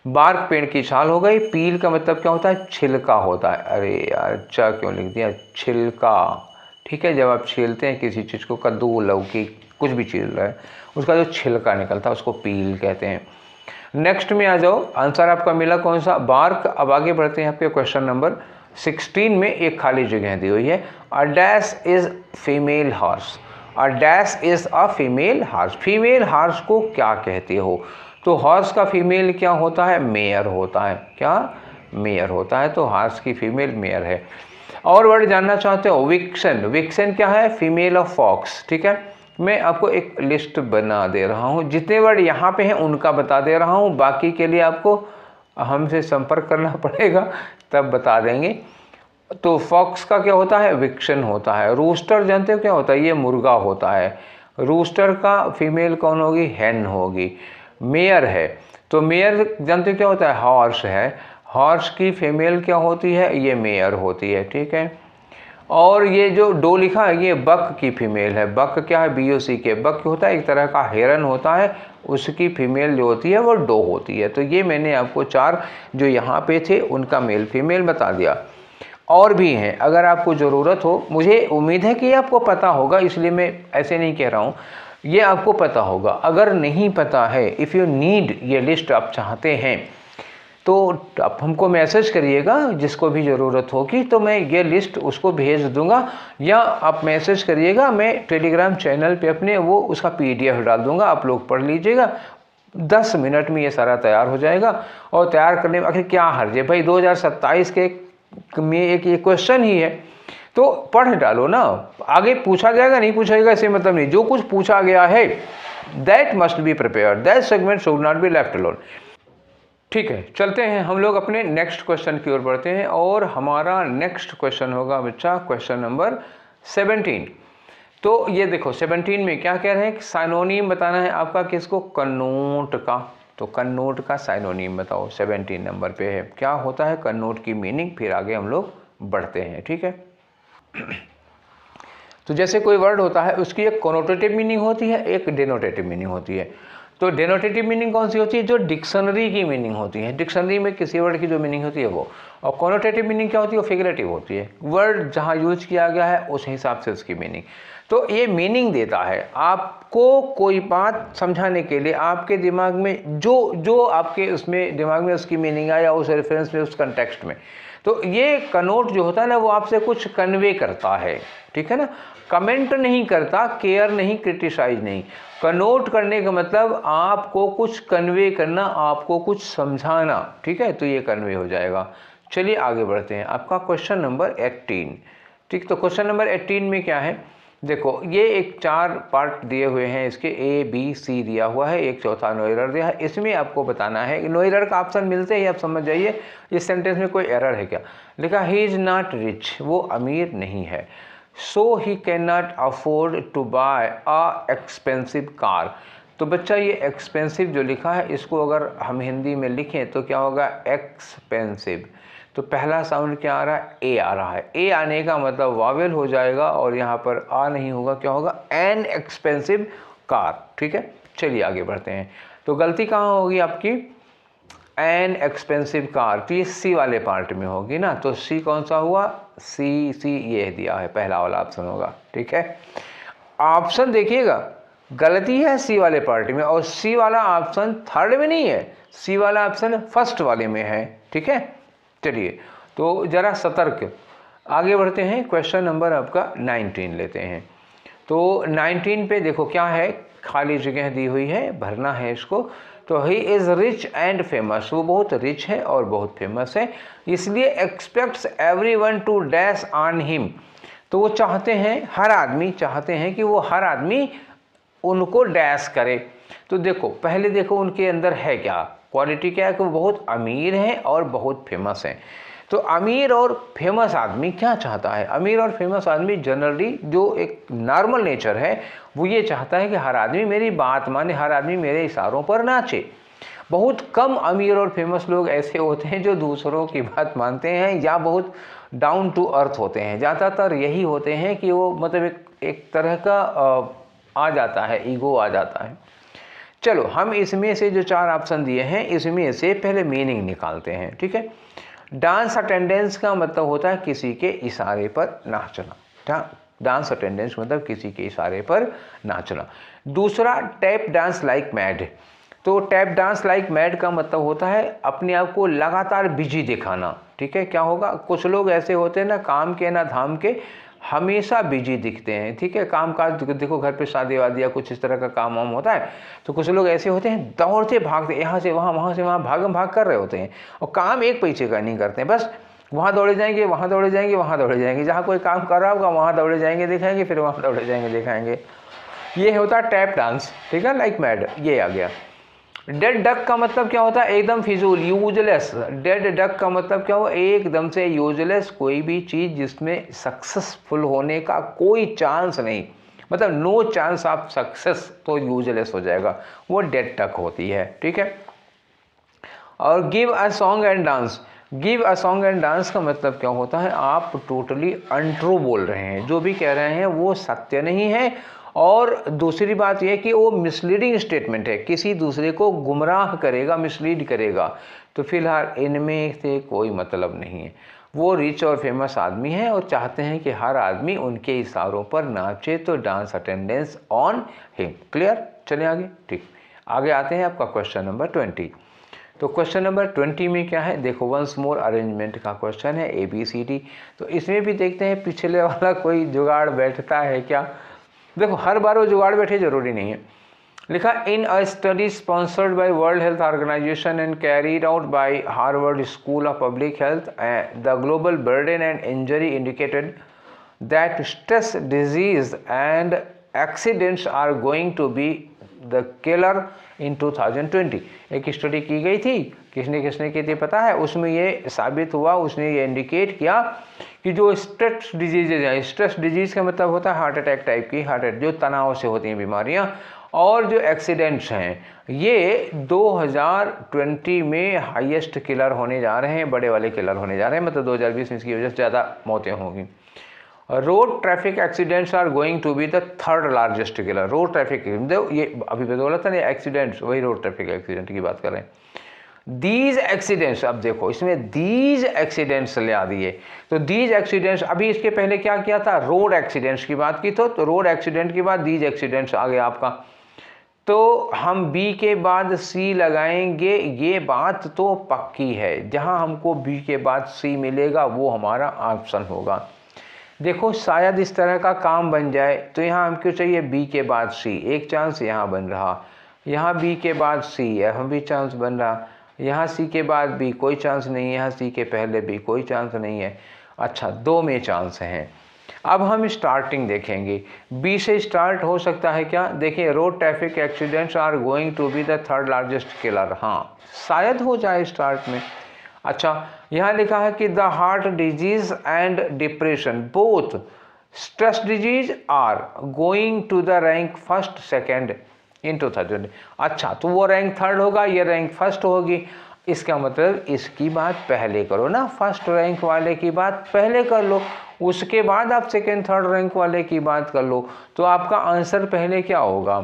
बार्क पेड़ की छाल हो गई। पील का मतलब क्या होता है, छिलका होता है। अरे यार अच्छा क्यों लिख दिया, छिलका। ठीक है, जब आप छीलते हैं किसी चीज़ को, कद्दू लौकी कुछ भी छील रहा है, उसका जो छिलका निकलता है उसको पील कहते हैं। नेक्स्ट में आ जाओ, आंसर आपका मिला कौन सा, बार्क। अब आगे बढ़ते हैं आपके क्वेश्चन नंबर 16 में एक खाली जगह दी हुई है, a dash is female horse. A dash is a female horse, female horse को क्या कहते हो। तो हॉर्स का फीमेल क्या होता है, मेयर होता है। क्या, मेयर होता है, तो हॉर्स की फीमेल मेयर है। और वर्ड जानना चाहते हो, विक्सन। विक्सन क्या है? Female of fox. ठीक है, मैं आपको एक लिस्ट बना दे रहा हूँ, जितने वर्ड यहाँ पे हैं उनका बता दे रहा हूँ, बाकी के लिए आपको हमसे संपर्क करना पड़ेगा, तब बता देंगे। तो फॉक्स का क्या होता है? विक्सन होता है। रूस्टर जानते हो क्या होता है? ये मुर्गा होता है। रूस्टर का फीमेल कौन होगी? हैन होगी। मेयर है, तो मेयर जानते हो क्या होता है? हॉर्स है। हॉर्स की फीमेल क्या होती है? ये मेयर होती है। ठीक है, और ये जो डो लिखा है ये बक की फीमेल है। बक क्या है? BOC के। बक होता है एक तरह का हेरन होता है, उसकी फीमेल जो होती है वो डो होती है। तो ये मैंने आपको 4 जो यहाँ पे थे उनका मेल फीमेल बता दिया। और भी हैं, अगर आपको ज़रूरत हो, मुझे उम्मीद है कि आपको पता होगा, इसलिए मैं ऐसे नहीं कह रहा हूँ, ये आपको पता होगा। अगर नहीं पता है, इफ़ यू नीड, ये लिस्ट आप चाहते हैं, तो आप हमको मैसेज करिएगा, जिसको भी ज़रूरत होगी, तो मैं ये लिस्ट उसको भेज दूंगा, या आप मैसेज करिएगा, मैं टेलीग्राम चैनल पे अपने वो उसका PDF डाल दूंगा, आप लोग पढ़ लीजिएगा। 10 मिनट में ये सारा तैयार हो जाएगा। और तैयार करने में आखिर क्या हर्ज है भाई? 2027 के में एक ये क्वेश्चन ही है, तो पढ़ डालो ना। आगे पूछा जाएगा नहीं पूछा जाएगा इससे मतलब नहीं, जो कुछ पूछा गया है that must be prepared, that segment should not be left alone. ठीक है, चलते हैं हम लोग अपने नेक्स्ट क्वेश्चन की ओर बढ़ते हैं, और हमारा नेक्स्ट क्वेश्चन होगा बच्चा क्वेश्चन नंबर 17। तो ये देखो 17 में क्या कह रहे हैं? साइनोनिम बताना है आपका किसको? कन्नोट का। तो कन्नोट का साइनोनिम बताओ, 17 नंबर पे है। क्या होता है कन्नोट की मीनिंग? फिर आगे हम लोग बढ़ते हैं। ठीक है, तो जैसे कोई वर्ड होता है उसकी एक कोनोटेटिव मीनिंग होती है, एक डेनोटेटिव मीनिंग होती है। तो डेनोटेटिव मीनिंग कौन सी होती है? जो डिक्शनरी की मीनिंग होती है, डिक्शनरी में किसी वर्ड की जो मीनिंग होती है वो। और कोनोटेटिव मीनिंग क्या होती है? वो फिगरेटिव होती है, वर्ड जहाँ यूज किया गया है उस हिसाब से उसकी मीनिंग। तो ये मीनिंग देता है आपको कोई बात समझाने के लिए, आपके दिमाग में जो आपके उसमें दिमाग में उसकी मीनिंग आया, उस रेफरेंस में, उस कंटेक्स्ट में। तो ये कनोट जो होता है ना, वो आपसे कुछ कन्वे करता है। ठीक है ना, कमेंट नहीं करता, केयर नहीं, क्रिटिसाइज नहीं। कनोट करने का मतलब आपको कुछ कन्वे करना, आपको कुछ समझाना। ठीक है, तो ये कन्वे हो जाएगा। चलिए आगे बढ़ते हैं, आपका क्वेश्चन नंबर 18। ठीक, तो क्वेश्चन नंबर 18 में क्या है? देखो, ये एक 4 पार्ट दिए हुए हैं इसके, ABC दिया हुआ है, एक चौथा नो एरर दिया है। इसमें आपको बताना है, नो एरर का ऑप्शन मिलते ही आप समझ जाइए इस सेंटेंस में कोई एरर है क्या। लिखा ही इज़ नॉट रिच, वो अमीर नहीं है। So he can not afford to buy a expensive car. तो बच्चा ये एक्सपेंसिव जो लिखा है, इसको अगर हम हिंदी में लिखें तो क्या होगा? एक्सपेंसिव। तो पहला साउंड क्या आ रहा है? ए आ रहा है। ए आने का मतलब वावेल हो जाएगा, और यहाँ पर आ नहीं होगा, क्या होगा? An expensive car. ठीक है, चलिए आगे बढ़ते हैं। तो गलती कहाँ होगी आपकी? एन एक्सपेंसिव कार, तो ये सी वाले पार्ट में होगी ना। तो सी कौन सा हुआ? सी ये दिया है, पहला वाला ऑप्शन होगा। ठीक है, ऑप्शन देखिएगा, गलती है सी वाले पार्ट में, और सी वाला ऑप्शन थर्ड में नहीं है, सी वाला ऑप्शन फर्स्ट वाले में है। ठीक है, चलिए तो ज़रा सतर्क आगे बढ़ते हैं। क्वेश्चन नंबर आपका 19 लेते हैं। तो 19 पे देखो क्या है, खाली जगह दी हुई है, भरना है इसको। तो he is rich and famous, वो बहुत रिच है और बहुत फेमस है, इसलिए expects everyone to dash on him. तो वो चाहते हैं, हर आदमी चाहते हैं कि वो हर आदमी उनको डैश करे। तो देखो पहले देखो उनके अंदर है क्या, क्वालिटी क्या है कि वो बहुत अमीर हैं और बहुत फेमस हैं। तो अमीर और फेमस आदमी क्या चाहता है? अमीर और फेमस आदमी जनरली जो एक नॉर्मल नेचर है वो ये चाहता है कि हर आदमी मेरी बात माने, हर आदमी मेरे इशारों पर नाचे। बहुत कम अमीर और फेमस लोग ऐसे होते हैं जो दूसरों की बात मानते हैं या बहुत डाउन टू अर्थ होते हैं। ज़्यादातर यही होते हैं कि वो मतलब एक तरह का आ जाता है, ईगो आ जाता है। चलो हम इसमें से जो 4 ऑप्शन दिए हैं इसमें से पहले मीनिंग निकालते हैं। ठीक है, डांस अटेंडेंस का मतलब होता है किसी के इशारे पर नाचना। डांस अटेंडेंस मतलब किसी के इशारे पर नाचना। दूसरा टैप डांस लाइक मैड। तो टैप डांस लाइक मैड का मतलब होता है अपने आप को लगातार बिजी दिखाना। ठीक है, क्या होगा, कुछ लोग ऐसे होते हैं ना, काम के ना धाम के, हमेशा बिजी दिखते हैं, ठीक है। काम काज देखो, घर पे शादी वादी या कुछ इस तरह का काम वाम होता है तो कुछ लोग ऐसे होते हैं दौड़ते भागते, यहाँ से वहाँ, वहाँ से वहाँ, भागम भाग कर रहे होते हैं और काम एक पैसे का नहीं करते हैं, बस वहाँ दौड़े जाएंगे, वहाँ दौड़े जाएंगे, वहाँ दौड़े जाएंगे, जहाँ कोई काम कर रहा होगा वहाँ दौड़े जाएंगे दिखाएंगे, फिर वहाँ दौड़े जाएंगे दिखाएंगे। ये होता है टैप डांस, ठीक है, लाइक मैड। ये आ गया। डेड डक का मतलब क्या होता है? एकदम फिजूल, यूजलेस। डेड डक का मतलब क्या हुआ? एकदम से यूजलेस, कोई भी चीज़ जिसमें सक्सेसफुल होने का कोई चांस नहीं, मतलब नो चांस ऑफ सक्सेस, तो यूजलेस हो जाएगा, वो डेड डक होती है, ठीक है। और give a song and dance, give a song and dance का मतलब क्या होता है? आप टोटली अनट्रू बोल रहे हैं, जो भी कह रहे हैं वो सत्य नहीं है। और दूसरी बात यह कि वो मिसलीडिंग स्टेटमेंट है, किसी दूसरे को गुमराह करेगा, मिसलीड करेगा। तो फिलहाल इनमें से कोई मतलब नहीं है। वो रिच और फेमस आदमी है और चाहते हैं कि हर आदमी उनके इशारों पर नाचे, तो dance attendance on him. Clear? चलिए आगे। ठीक, आगे आते हैं आपका क्वेश्चन नंबर 20। तो क्वेश्चन नंबर 20 में क्या है? देखो, वंस मोर अरेंजमेंट का क्वेश्चन है, ABCD। तो इसमें भी देखते हैं पिछले वाला कोई जुगाड़ बैठता है क्या। देखो, हर बार वो जुगाड़ बैठे जरूरी नहीं है। लिखा, in a study sponsored by World Health Organization and carried out by Harvard School of Public Health, the global burden and injury indicated that stress, disease and accidents are going to be the killer in 2020। एक study की गई थी, किसने किसने की थी पता है? उसमें ये साबित हुआ, उसने ये इंडिकेट किया कि जो स्ट्रेस डिजीजेज हैं, स्ट्रेस डिजीज का मतलब होता है हार्ट अटैक टाइप की, हार्ट अटैक जो तनाव से होती हैं बीमारियां, और जो एक्सीडेंट्स हैं, ये 2020 में हाईएस्ट किलर होने जा रहे हैं, बड़े वाले किलर होने जा रहे हैं, मतलब 2020 में इसकी वजह से ज़्यादा मौतें होंगी। Road traffic accidents are going to be the third largest killer. Road traffic, ये अभी बोला था ना, एक्सीडेंट्स, वही रोड ट्रैफिक एक्सीडेंट की बात कर रहे हैं। दीज एक्सीडेंट्स, अब देखो इसमें दीज एक्सीडेंट्स ले आ दिए, तो दीज एक्सीडेंट्स, अभी इसके पहले क्या किया था? रोड एक्सीडेंट्स की बात की, तो रोड एक्सीडेंट के बाद दीज एक्सीडेंट्स आ गया आपका। तो हम बी के बाद सी लगाएंगे, ये बात तो पक्की है, जहां हमको बी के बाद सी मिलेगा वो हमारा ऑप्शन होगा। देखो, शायद इस तरह का काम बन जाए, तो यहाँ हमको चाहिए बी के बाद सी, एक चांस यहाँ बन रहा, यहाँ बी के बाद सी, यहाँ भी चांस बन रहा, यहाँ सी के बाद बी कोई चांस नहीं है, यहाँ सी के पहले बी कोई चांस नहीं है। अच्छा, दो में चांस हैं। अब हम स्टार्टिंग देखेंगे, बी से स्टार्ट हो सकता है क्या? देखिए, road traffic accidents are going to be the third largest killer, हाँ शायद हो जाए स्टार्ट में। अच्छा, यहाँ लिखा है कि the heart disease and depression both stress disease are going to the rank first second in 2020। अच्छा, तो वो रैंक थर्ड होगा, ये रैंक फर्स्ट होगी, इसका मतलब इसकी बात पहले करो ना, फर्स्ट रैंक वाले की बात पहले कर लो, उसके बाद आप सेकेंड थर्ड रैंक वाले की बात कर लो। तो आपका आंसर पहले क्या होगा?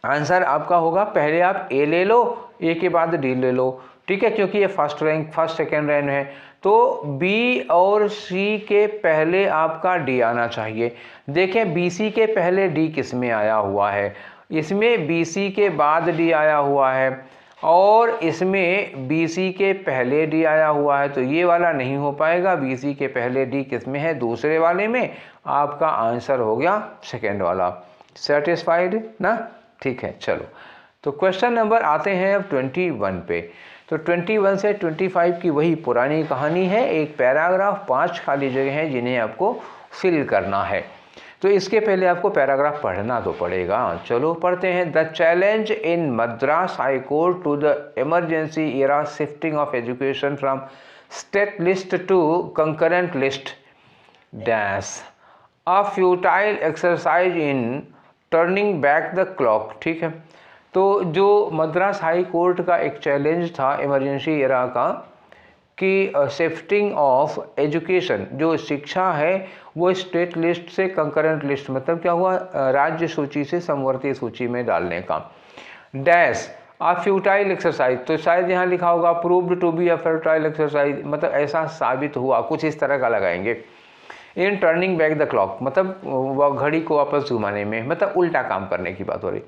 आंसर आपका होगा, पहले आप ए ले लो, ए के बाद डी ले लो, ठीक है, क्योंकि ये first rank, first second rank है, तो बी और सी के पहले आपका डी आना चाहिए। देखें, बीसी के पहले डी किस में आया हुआ है? इसमें बीसी के बाद डी आया हुआ है, और इसमें बीसी के पहले डी आया हुआ है, तो ये वाला नहीं हो पाएगा। बीसी के पहले डी किस में है? दूसरे वाले में। आपका आंसर हो गया सेकेंड वाला। सेटिस्फाइड ना? ठीक है, चलो, तो क्वेश्चन नंबर आते हैं अब 21 पे। तो 21 से 25 की वही पुरानी कहानी है, एक पैराग्राफ, 5 खाली जगह हैं जिन्हें आपको फिल करना है। तो इसके पहले आपको पैराग्राफ पढ़ना तो पड़ेगा। चलो पढ़ते हैं। The challenge in Madras high court to the emergency era shifting of education from state list to concurrent list dash a futile exercise in turning back the clock. ठीक है, तो जो मद्रास हाई कोर्ट का एक चैलेंज था इमरजेंसी एरा का कि shifting of education, जो शिक्षा है वो स्टेट लिस्ट से कंकरेंट लिस्ट, मतलब क्या हुआ, राज्य सूची से समवर्ती सूची में डालने का। डैश अ फ्यूटाइल एक्सरसाइज, तो शायद यहाँ लिखा होगा proved to be a futile exercise, मतलब ऐसा साबित हुआ, कुछ इस तरह का लगाएंगे। In turning back the clock, मतलब वह घड़ी को वापस घुमाने में, मतलब उल्टा काम करने की बात हो रही।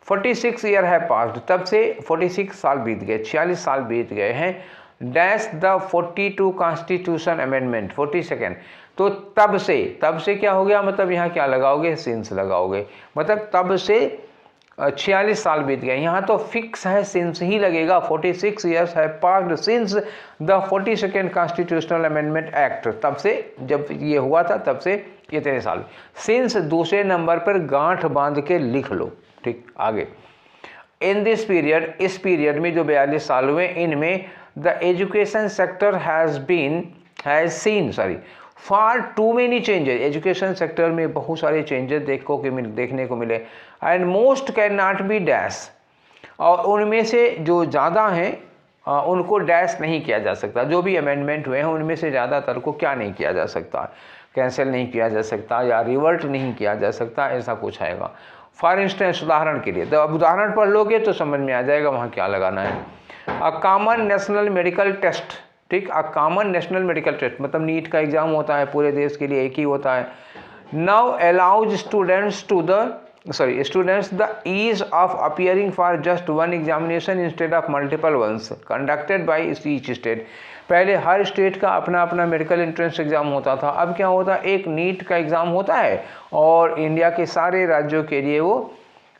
46 ईयर है पास्ट, तब से 46 साल बीत गए, 46 साल बीत गए हैं। Dash the 42 constitution amendment 42nd। तो तब से क्या हो गया, मतलब यहाँ क्या लगाओगे, सिंस लगाओगे, मतलब तब से 46 साल बीत गए। यहाँ तो फिक्स है, सिंस ही लगेगा। 46 ईयर्स है passed since the 42nd constitutional amendment act. तब से जब ये हुआ था तब से इतने साल। सिंस दूसरे नंबर पर गांठ बांध के लिख लो। ठीक, आगे इन दिस पीरियड, इस पीरियड में जो 42 साल हुए, इनमें the education sector has seen far too many changes. Education sector में बहुत सारे चेंजेस देखने को मिले। And most can not be dash, और उनमें से जो ज़्यादा हैं उनको डैश नहीं किया जा सकता। जो भी अमेंडमेंट हुए हैं उनमें से ज़्यादातर को क्या नहीं किया जा सकता, कैंसिल नहीं किया जा सकता या रिवर्ट नहीं किया जा सकता, ऐसा कुछ आएगा। फॉर इंस्टेंस, उदाहरण के लिए, तो अब उदाहरण पढ़ लोगे तो समझ में आ जाएगा वहाँ क्या लगाना है। A common national medical test, ठीक, a common national medical test मतलब नीट का एग्जाम होता है पूरे देश के लिए, एक ही होता है। Now allows students the ease of appearing for just one examination instead of multiple ones conducted by each state। पहले हर स्टेट का अपना अपना मेडिकल एंट्रेंस एग्जाम होता था, अब क्या होता है, एक नीट का एग्जाम होता है और इंडिया के सारे राज्यों के लिए वो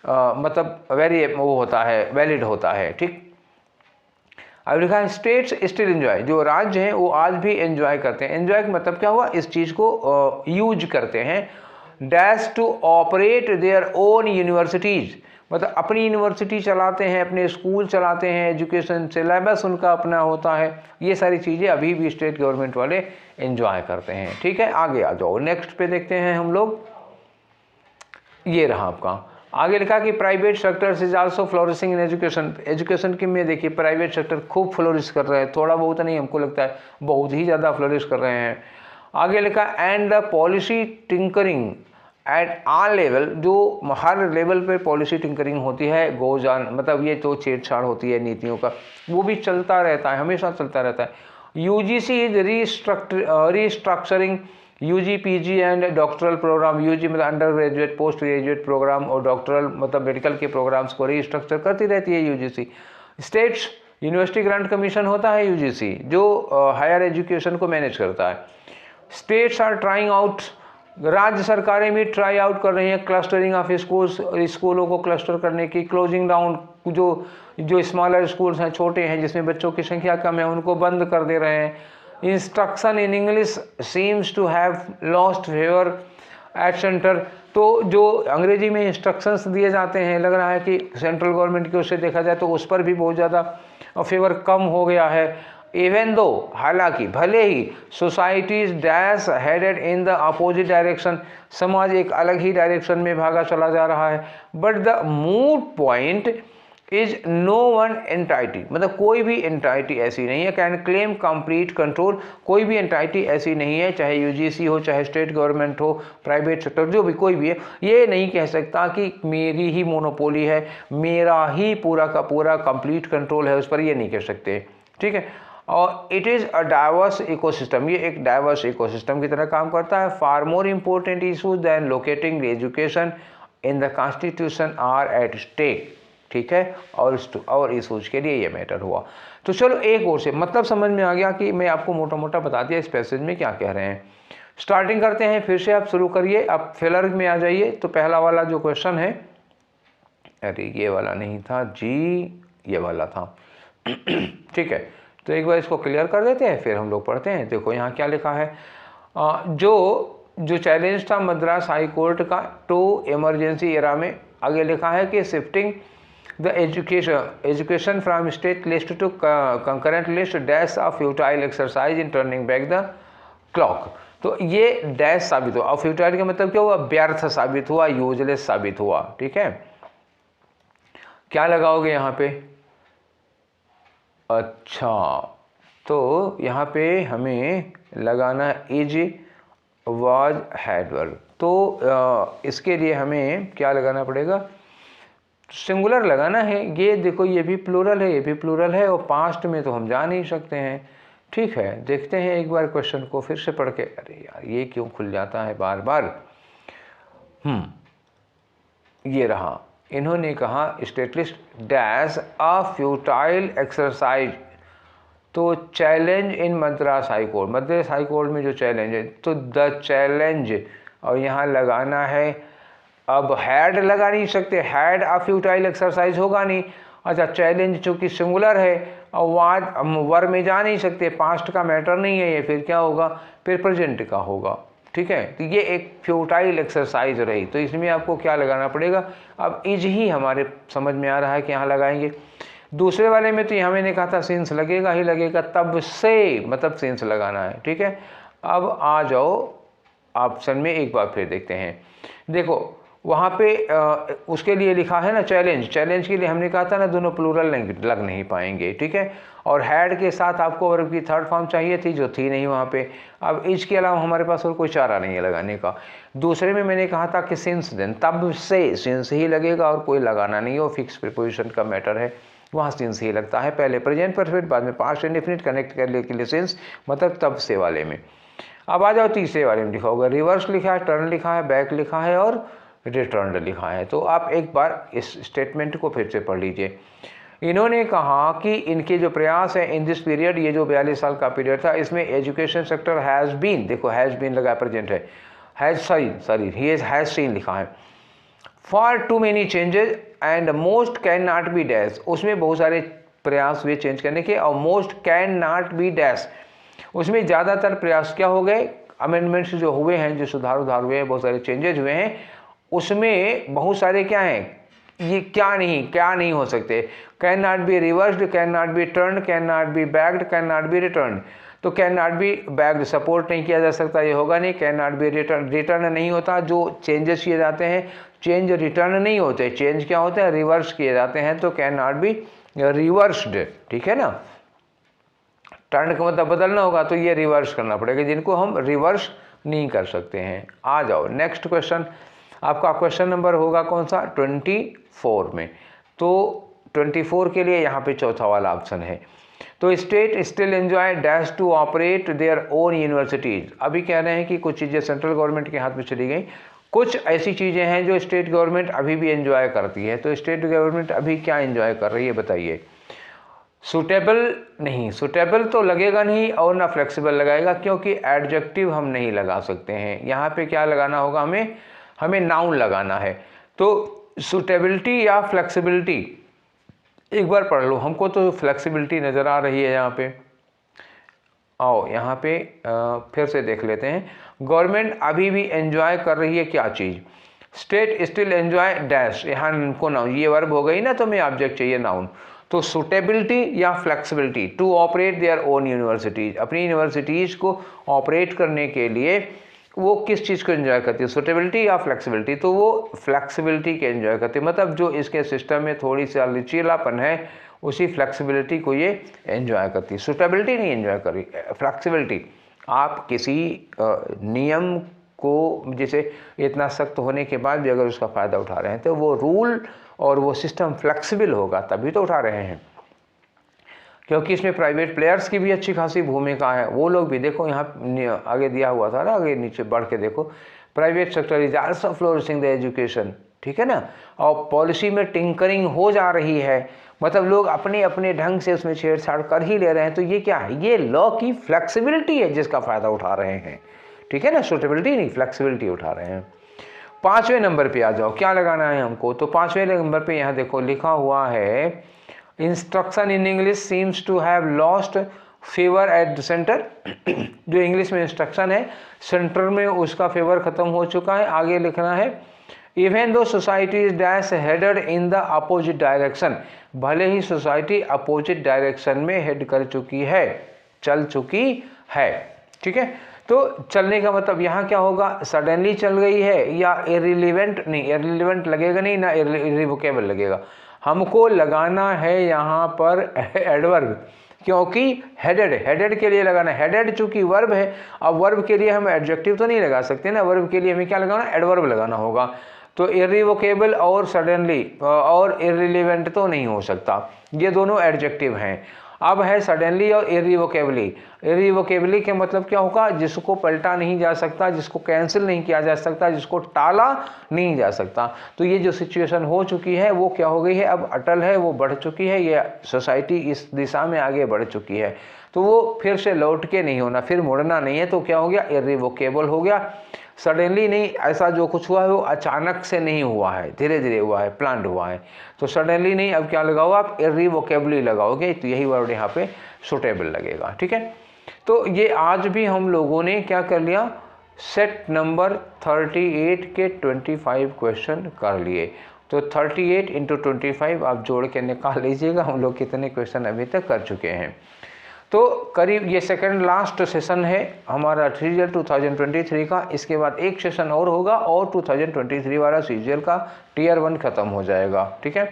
मतलब होता है, वैलिड होता है। ठीक, अब लिखा है स्टेट्स स्टिल एंजॉय, जो राज्य हैं वो आज भी एंजॉय करते हैं। एंजॉय का मतलब क्या हुआ, इस चीज़ को यूज करते हैं। Dash to operate their own universities, मतलब अपनी यूनिवर्सिटी चलाते हैं, अपने स्कूल चलाते हैं, एजुकेशन सिलेबस उनका अपना होता है। ये सारी चीज़ें अभी भी स्टेट गवर्नमेंट वाले एंजॉय करते हैं। ठीक है, आगे आ जाओ, नेक्स्ट पे देखते हैं हम लोग। ये रहा आपका, आगे लिखा कि private sector is also flourishing in education. Education की में देखिए प्राइवेट सेक्टर खूब फ्लोरिश कर रहे हैं, थोड़ा बहुत नहीं, हमको लगता है बहुत ही ज़्यादा फ्लोरिश कर रहे हैं। आगे लिखा and the policy tinkering at all level, जो हर लेवल पे पॉलिसी टिंकरिंग होती है, गोज ऑन, मतलब ये तो छेड़छाड़ होती है नीतियों का, वो भी चलता रहता है, हमेशा चलता रहता है। UGC is restructuring UG PG and doctoral programme. UG मतलब undergraduate, postgraduate programme, और डॉक्टरल मतलब मेडिकल के प्रोग्राम्स को रीस्ट्रक्चर करती रहती है UGC. States university grant commission होता है यूजीसी, जो हायर एजुकेशन को मैनेज करता है। स्टेट्स आर ट्राइंग आउट, राज्य सरकारें भी ट्राई आउट कर रही हैं क्लस्टरिंग ऑफ स्कूल्स, स्कूलों को क्लस्टर करने की। क्लोजिंग डाउन, जो स्मॉलर स्कूल्स हैं, छोटे हैं, जिसमें बच्चों की संख्या कम है, उनको बंद कर दे रहे हैं। Instruction in English seems to have lost favour at centre, तो जो अंग्रेजी में इंस्ट्रक्शंस दिए जाते हैं, लग रहा है कि सेंट्रल गवर्नमेंट की ओर से देखा जाए तो उस पर भी बहुत ज़्यादा फेवर कम हो गया है। इवन दो, हालांकि भले ही, societies dash headed in the opposite direction, समाज एक अलग ही डायरेक्शन में भागा चला जा रहा है। But the moot point is no one entity, मतलब कोई भी एंटाइटी ऐसी नहीं है कैन क्लेम कंप्लीट कंट्रोल। कोई भी एंटाइटी ऐसी नहीं है, चाहे यूजीसी हो, चाहे स्टेट गवर्नमेंट हो, प्राइवेट सेक्टर, जो भी कोई भी है, ये नहीं कह सकता कि मेरी ही मोनोपोली है, मेरा ही पूरा का पूरा कंप्लीट कंट्रोल है उस पर, ये नहीं कह सकते। ठीक है, और it is a diverse ecosystem, ये एक डाइवर्स इकोसिस्टम की तरह काम करता है। Far more important issues than locating education in the constitution are at stake. ठीक है, और इशूज के लिए ये मैटर हुआ। तो चलो एक और से मतलब समझ में आ गया कि मैं आपको मोटा मोटा बता दिया इस पैसेज में क्या कह रहे हैं। स्टार्टिंग करते हैं, फिर से आप शुरू करिए, आप फेलर में आ जाइए। तो पहला वाला जो क्वेश्चन है, अरे ये वाला नहीं था जी, ये वाला था। ठीक है, तो एक बार इसको क्लियर कर देते हैं, फिर हम लोग पढ़ते हैं। देखो यहाँ क्या लिखा है, जो चैलेंज था मद्रास हाई कोर्ट का टू इमरजेंसी एरा में, आगे लिखा है कि shifting the education from state list to concurrent list dash of futile exercise in turning back the clock. तो ये डैश साबित हुआ, और फ्यूटाइल का मतलब क्या हुआ, व्यर्थ साबित हुआ, यूजलेस साबित हुआ। ठीक है, क्या लगाओगे यहाँ पे, अच्छा तो यहाँ पे हमें लगाना इज वाज हैड वर्ब। तो इसके लिए हमें क्या लगाना पड़ेगा, सिंगुलर लगाना है। ये देखो, ये भी प्लूरल है, ये भी प्लूरल है, और पास्ट में तो हम जा नहीं सकते हैं। ठीक है, देखते हैं एक बार क्वेश्चन को फिर से पढ़ के। अरे यार ये क्यों खुल जाता है बार बार। ये रहा, इन्होंने कहा स्टेटलिस्ट डैश अ फ्यूटाइल एक्सरसाइज तो challenge in Madras high court, Madras high court में जो चैलेंज है, तो द चैलेंज, और यहाँ लगाना है, अब हैड लगा नहीं सकते, हैड अ फ्यूटाइल एक्सरसाइज होगा नहीं। अच्छा, चैलेंज चूँकि सिंगुलर है और वाज वर्ब में जा नहीं सकते, पास्ट का मैटर नहीं है ये, फिर क्या होगा, फिर प्रेजेंट का होगा। ठीक है, तो ये एक फ्यूटाइल एक्सरसाइज रही, तो इसमें आपको क्या लगाना पड़ेगा, अब इज ही हमारे समझ में आ रहा है कि यहाँ लगाएंगे। दूसरे वाले में तो यहाँ मैंने कहा था सिंस लगेगा ही लगेगा, तब से मतलब सिंस लगाना है। ठीक है, अब आ जाओ ऑप्शन में एक बार फिर देखते हैं। देखो वहाँ पे उसके लिए लिखा है ना चैलेंज, चैलेंज के लिए हमने कहा था ना दोनों प्लूरल लग नहीं पाएंगे। ठीक है, और हैड के साथ आपको वर्ब की थर्ड फॉर्म चाहिए थी, जो थी नहीं वहाँ पे। अब इसके अलावा हमारे पास और कोई चारा नहीं है लगाने का। दूसरे में मैंने कहा था कि सिंस देन, तब से सिंस ही लगेगा और कोई लगाना नहीं हो, फिक्स प्रीपोजिशन का मैटर है, वहाँ सिंस ही लगता है। पहले प्रेजेंट परफेक्ट, बाद में पास्ट इंडेफिनिट, कनेक्ट करने के लिए सिंस, मतलब तब से वाले में। अब आ जाओ तीसरे वाले में लिखा होगा, रिवर्स लिखा है, टर्न लिखा है, बैक लिखा है और रिटर्न लिखा है। तो आप एक बार इस स्टेटमेंट को फिर से पढ़ लीजिए। इन्होंने कहा कि इनके जो प्रयास है इन दिस पीरियड, ये जो 42 साल का पीरियड था, इसमें एजुकेशन सेक्टर हैज़ बीन, देखो हैज़ बीन लगा प्रेजेंट है, हैज़ सीन लिखा है, for too many changes and most can not be dash, उसमें बहुत सारे प्रयास हुए चेंज करने के, और most can not be dash, उसमें ज़्यादातर प्रयास क्या हो गए, अमेंडमेंट्स जो हुए हैं, जो सुधार हुए हैं, बहुत सारे चेंजेस हुए हैं, उसमें बहुत सारे क्या हैं, ये क्या नहीं हो सकते, can not be reversed, can not be turn, can not be backed, can not be return. तो can not be backed support नहीं किया जा सकता, ये होगा नहीं। कैन नॉट बी रिटर्न नहीं होता, जो चेंजेस किए जाते हैं, चेंज रिटर्न नहीं होते, चेंज क्या होते हैं, रिवर्स किए जाते हैं, तो कैन नॉट बी रिवर्स्ड। ठीक है ना, टर्न का मतलब बदलना होगा, तो ये रिवर्स करना पड़ेगा, जिनको हम रिवर्स नहीं कर सकते हैं। आ जाओ नेक्स्ट क्वेश्चन, आपका क्वेश्चन नंबर होगा कौन सा, 24 में। तो 24 के लिए यहाँ पे चौथा वाला ऑप्शन है। तो state still enjoy dash to operate their own universities, अभी कह रहे हैं कि कुछ चीज़ें सेंट्रल गवर्नमेंट के हाथ में चली गई, कुछ ऐसी चीज़ें हैं जो स्टेट गवर्नमेंट अभी भी एंजॉय करती है। तो स्टेट गवर्नमेंट अभी क्या एंजॉय कर रही है बताइए। सूटेबल नहीं, सूटेबल तो लगेगा नहीं और ना फ्लेक्सिबल लगाएगा, क्योंकि एडजेक्टिव हम नहीं लगा सकते हैं। यहाँ पे क्या लगाना होगा, हमें नाउन लगाना है। तो सूटेबिलिटी या फ्लेक्सिबिलिटी एक बार पढ़ लो, हमको तो फ्लेक्सिबिलिटी नज़र आ रही है यहाँ पे। आओ यहाँ पे फिर से देख लेते हैं, गवर्नमेंट अभी भी एंजॉय कर रही है क्या चीज़, स्टेट स्टिल एंजॉय डैश, यहाँ हमको नाउन, ये वर्ब हो गई ना, तो हमें ऑब्जेक्ट चाहिए नाउन। तो सूटेबिलिटी या flexibility to operate their own universities, अपनी यूनिवर्सिटीज़ को ऑपरेट करने के लिए वो किस चीज़ को एंजॉय करती है, सूटेबिलिटी या फ्लेक्सिबिलिटी, तो वो फ्लेक्सिबिलिटी के एंजॉय करती है, मतलब जो इसके सिस्टम में थोड़ी सी लचीलापन है, उसी फ्लेक्सिबिलिटी को ये एंजॉय करती है। सूटेबिलिटी नहीं एंजॉय करी, फ्लेक्सिबिलिटी। आप किसी नियम को, जैसे इतना सख्त होने के बाद भी अगर उसका फ़ायदा उठा रहे हैं, तो वो रूल और वो सिस्टम फ्लेक्सिबल होगा तभी तो उठा रहे हैं, क्योंकि इसमें प्राइवेट प्लेयर्स की भी अच्छी खासी भूमिका है। वो लोग भी देखो, यहाँ आगे दिया हुआ था ना, आगे नीचे बढ़ के देखो, private sector is also flourishing the education. ठीक है ना, और पॉलिसी में टिंकरिंग हो जा रही है, मतलब लोग अपने अपने ढंग से उसमें छेड़छाड़ कर ही ले रहे हैं। तो ये क्या है, ये लॉ की फ्लेक्सिबिलिटी है जिसका फ़ायदा उठा रहे हैं। ठीक है ना, सूटेबिलिटी नहीं, फ्लेक्सिबिलिटी उठा रहे हैं। 5वें नंबर पे आ जाओ, क्या लगाना है हमको, तो 5वें नंबर पे यहाँ देखो लिखा हुआ है, instruction in English seems to have lost favour at the centre. जो इंग्लिश में इंस्ट्रक्शन है, सेंटर में उसका फेवर खत्म हो चुका है। आगे लिखना है, even though society is dash headed in the opposite direction, भले ही सोसाइटी अपोजिट डायरेक्शन में हेड कर चुकी है, चल चुकी है। ठीक है, तो चलने का मतलब यहाँ क्या होगा, सडनली चल गई है, या इररिलेवेंट नहीं, इररिलेवेंट लगेगा नहीं, ना इररिवोकेबल लगेगा। हमको लगाना है यहाँ पर एडवर्ब, क्योंकि हेडेड के लिए लगाना है। हेडेड चूंकि वर्ब है, अब वर्ब के लिए हम एडजेक्टिव तो नहीं लगा सकते ना, वर्ब के लिए हमें क्या लगाना, एडवर्ब लगाना होगा। तो इररिवोकेबल और सडनली और इररिलेवेंट तो नहीं हो सकता, ये दोनों एडजेक्टिव हैं। अब है सडनली और इरिवोकेबली। इरिवोकेबली के मतलब क्या होगा, जिसको पलटा नहीं जा सकता, जिसको कैंसिल नहीं किया जा सकता, जिसको टाला नहीं जा सकता। तो ये जो सिचुएशन हो चुकी है वो क्या हो गई है, अब अटल है, वो बढ़ चुकी है, ये सोसाइटी इस दिशा में आगे बढ़ चुकी है। तो वो फिर से लौट के नहीं होना, फिर मुड़ना नहीं है। तो क्या हो गया, इरिवोकेबल हो गया। सडनली नहीं, ऐसा जो कुछ हुआ है वो अचानक से नहीं हुआ है, धीरे धीरे हुआ है, प्लान्ड हुआ है। तो सडनली नहीं, अब क्या लगाओ आप, इरिवोकेबली लगाओगे, तो यही वर्ड यहाँ पे सुटेबल लगेगा। ठीक है, तो ये आज भी हम लोगों ने क्या कर लिया, सेट नंबर 38 के 25 क्वेश्चन कर लिए। तो 38 इंटू 25 आप जोड़ के निकाल लीजिएगा हम लोग कितने क्वेश्चन अभी तक कर चुके हैं। तो करीब ये सेकंड लास्ट सेशन है हमारा सीजीएल 2023 का। इसके बाद एक सेशन और होगा और 2023 वाला सीजीएल का टियर 1 ख़त्म हो जाएगा। ठीक है,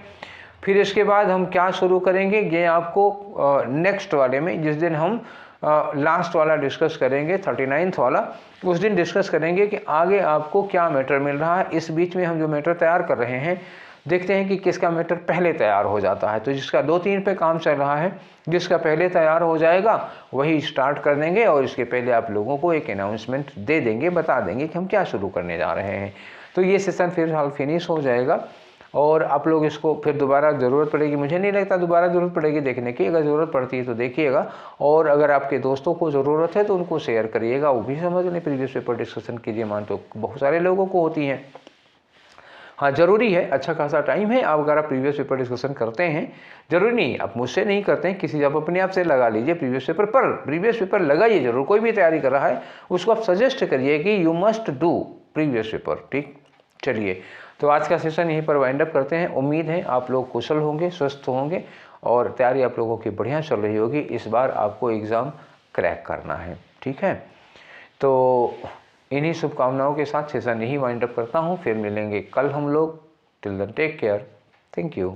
फिर इसके बाद हम क्या शुरू करेंगे, ये आपको नेक्स्ट वाले में, जिस दिन हम लास्ट वाला डिस्कस करेंगे 39th वाला, उस दिन डिस्कस करेंगे कि आगे आपको क्या मैटर मिल रहा है। इस बीच में हम जो मैटर तैयार कर रहे हैं, देखते हैं कि किसका मैटर पहले तैयार हो जाता है। तो जिसका 2-3 पे काम चल रहा है, जिसका पहले तैयार हो जाएगा वही स्टार्ट कर देंगे, और इसके पहले आप लोगों को एक अनाउंसमेंट दे देंगे, बता देंगे कि हम क्या शुरू करने जा रहे हैं। तो ये सेशन फिलहाल फिनिश हो जाएगा, और आप लोग इसको फिर दोबारा ज़रूरत पड़ेगी, मुझे नहीं लगता दोबारा ज़रूरत पड़ेगी देखने की, अगर ज़रूरत पड़ती है तो देखिएगा, और अगर आपके दोस्तों को ज़रूरत है तो उनको शेयर करिएगा, वो भी समझ लें, प्रीवियस पेपर डिस्कशन कीजिए। मान तो बहुत सारे लोगों को होती हैं। हाँ, ज़रूरी है, अच्छा खासा टाइम है। आप अगर आप प्रीवियस पेपर डिस्कशन करते हैं, ज़रूरी नहीं आप मुझसे नहीं करते हैं, किसी आप अपने आप से लगा लीजिए प्रीवियस पेपर, पर प्रीवियस पेपर लगाइए ज़रूर। कोई भी तैयारी कर रहा है उसको आप सजेस्ट करिए कि you must do previous paper. ठीक, चलिए, तो आज का सेशन यहीं पर वाइंड अप करते हैं। उम्मीद है आप लोग कुशल होंगे, स्वस्थ होंगे, और तैयारी आप लोगों की बढ़िया चल रही होगी। इस बार आपको एग्ज़ाम क्रैक करना है। ठीक है, तो इन्हीं शुभकामनाओं के साथ सेशन यही वाइंड अप करता हूँ। फिर मिलेंगे कल हम लोग। Till then take care, thank you.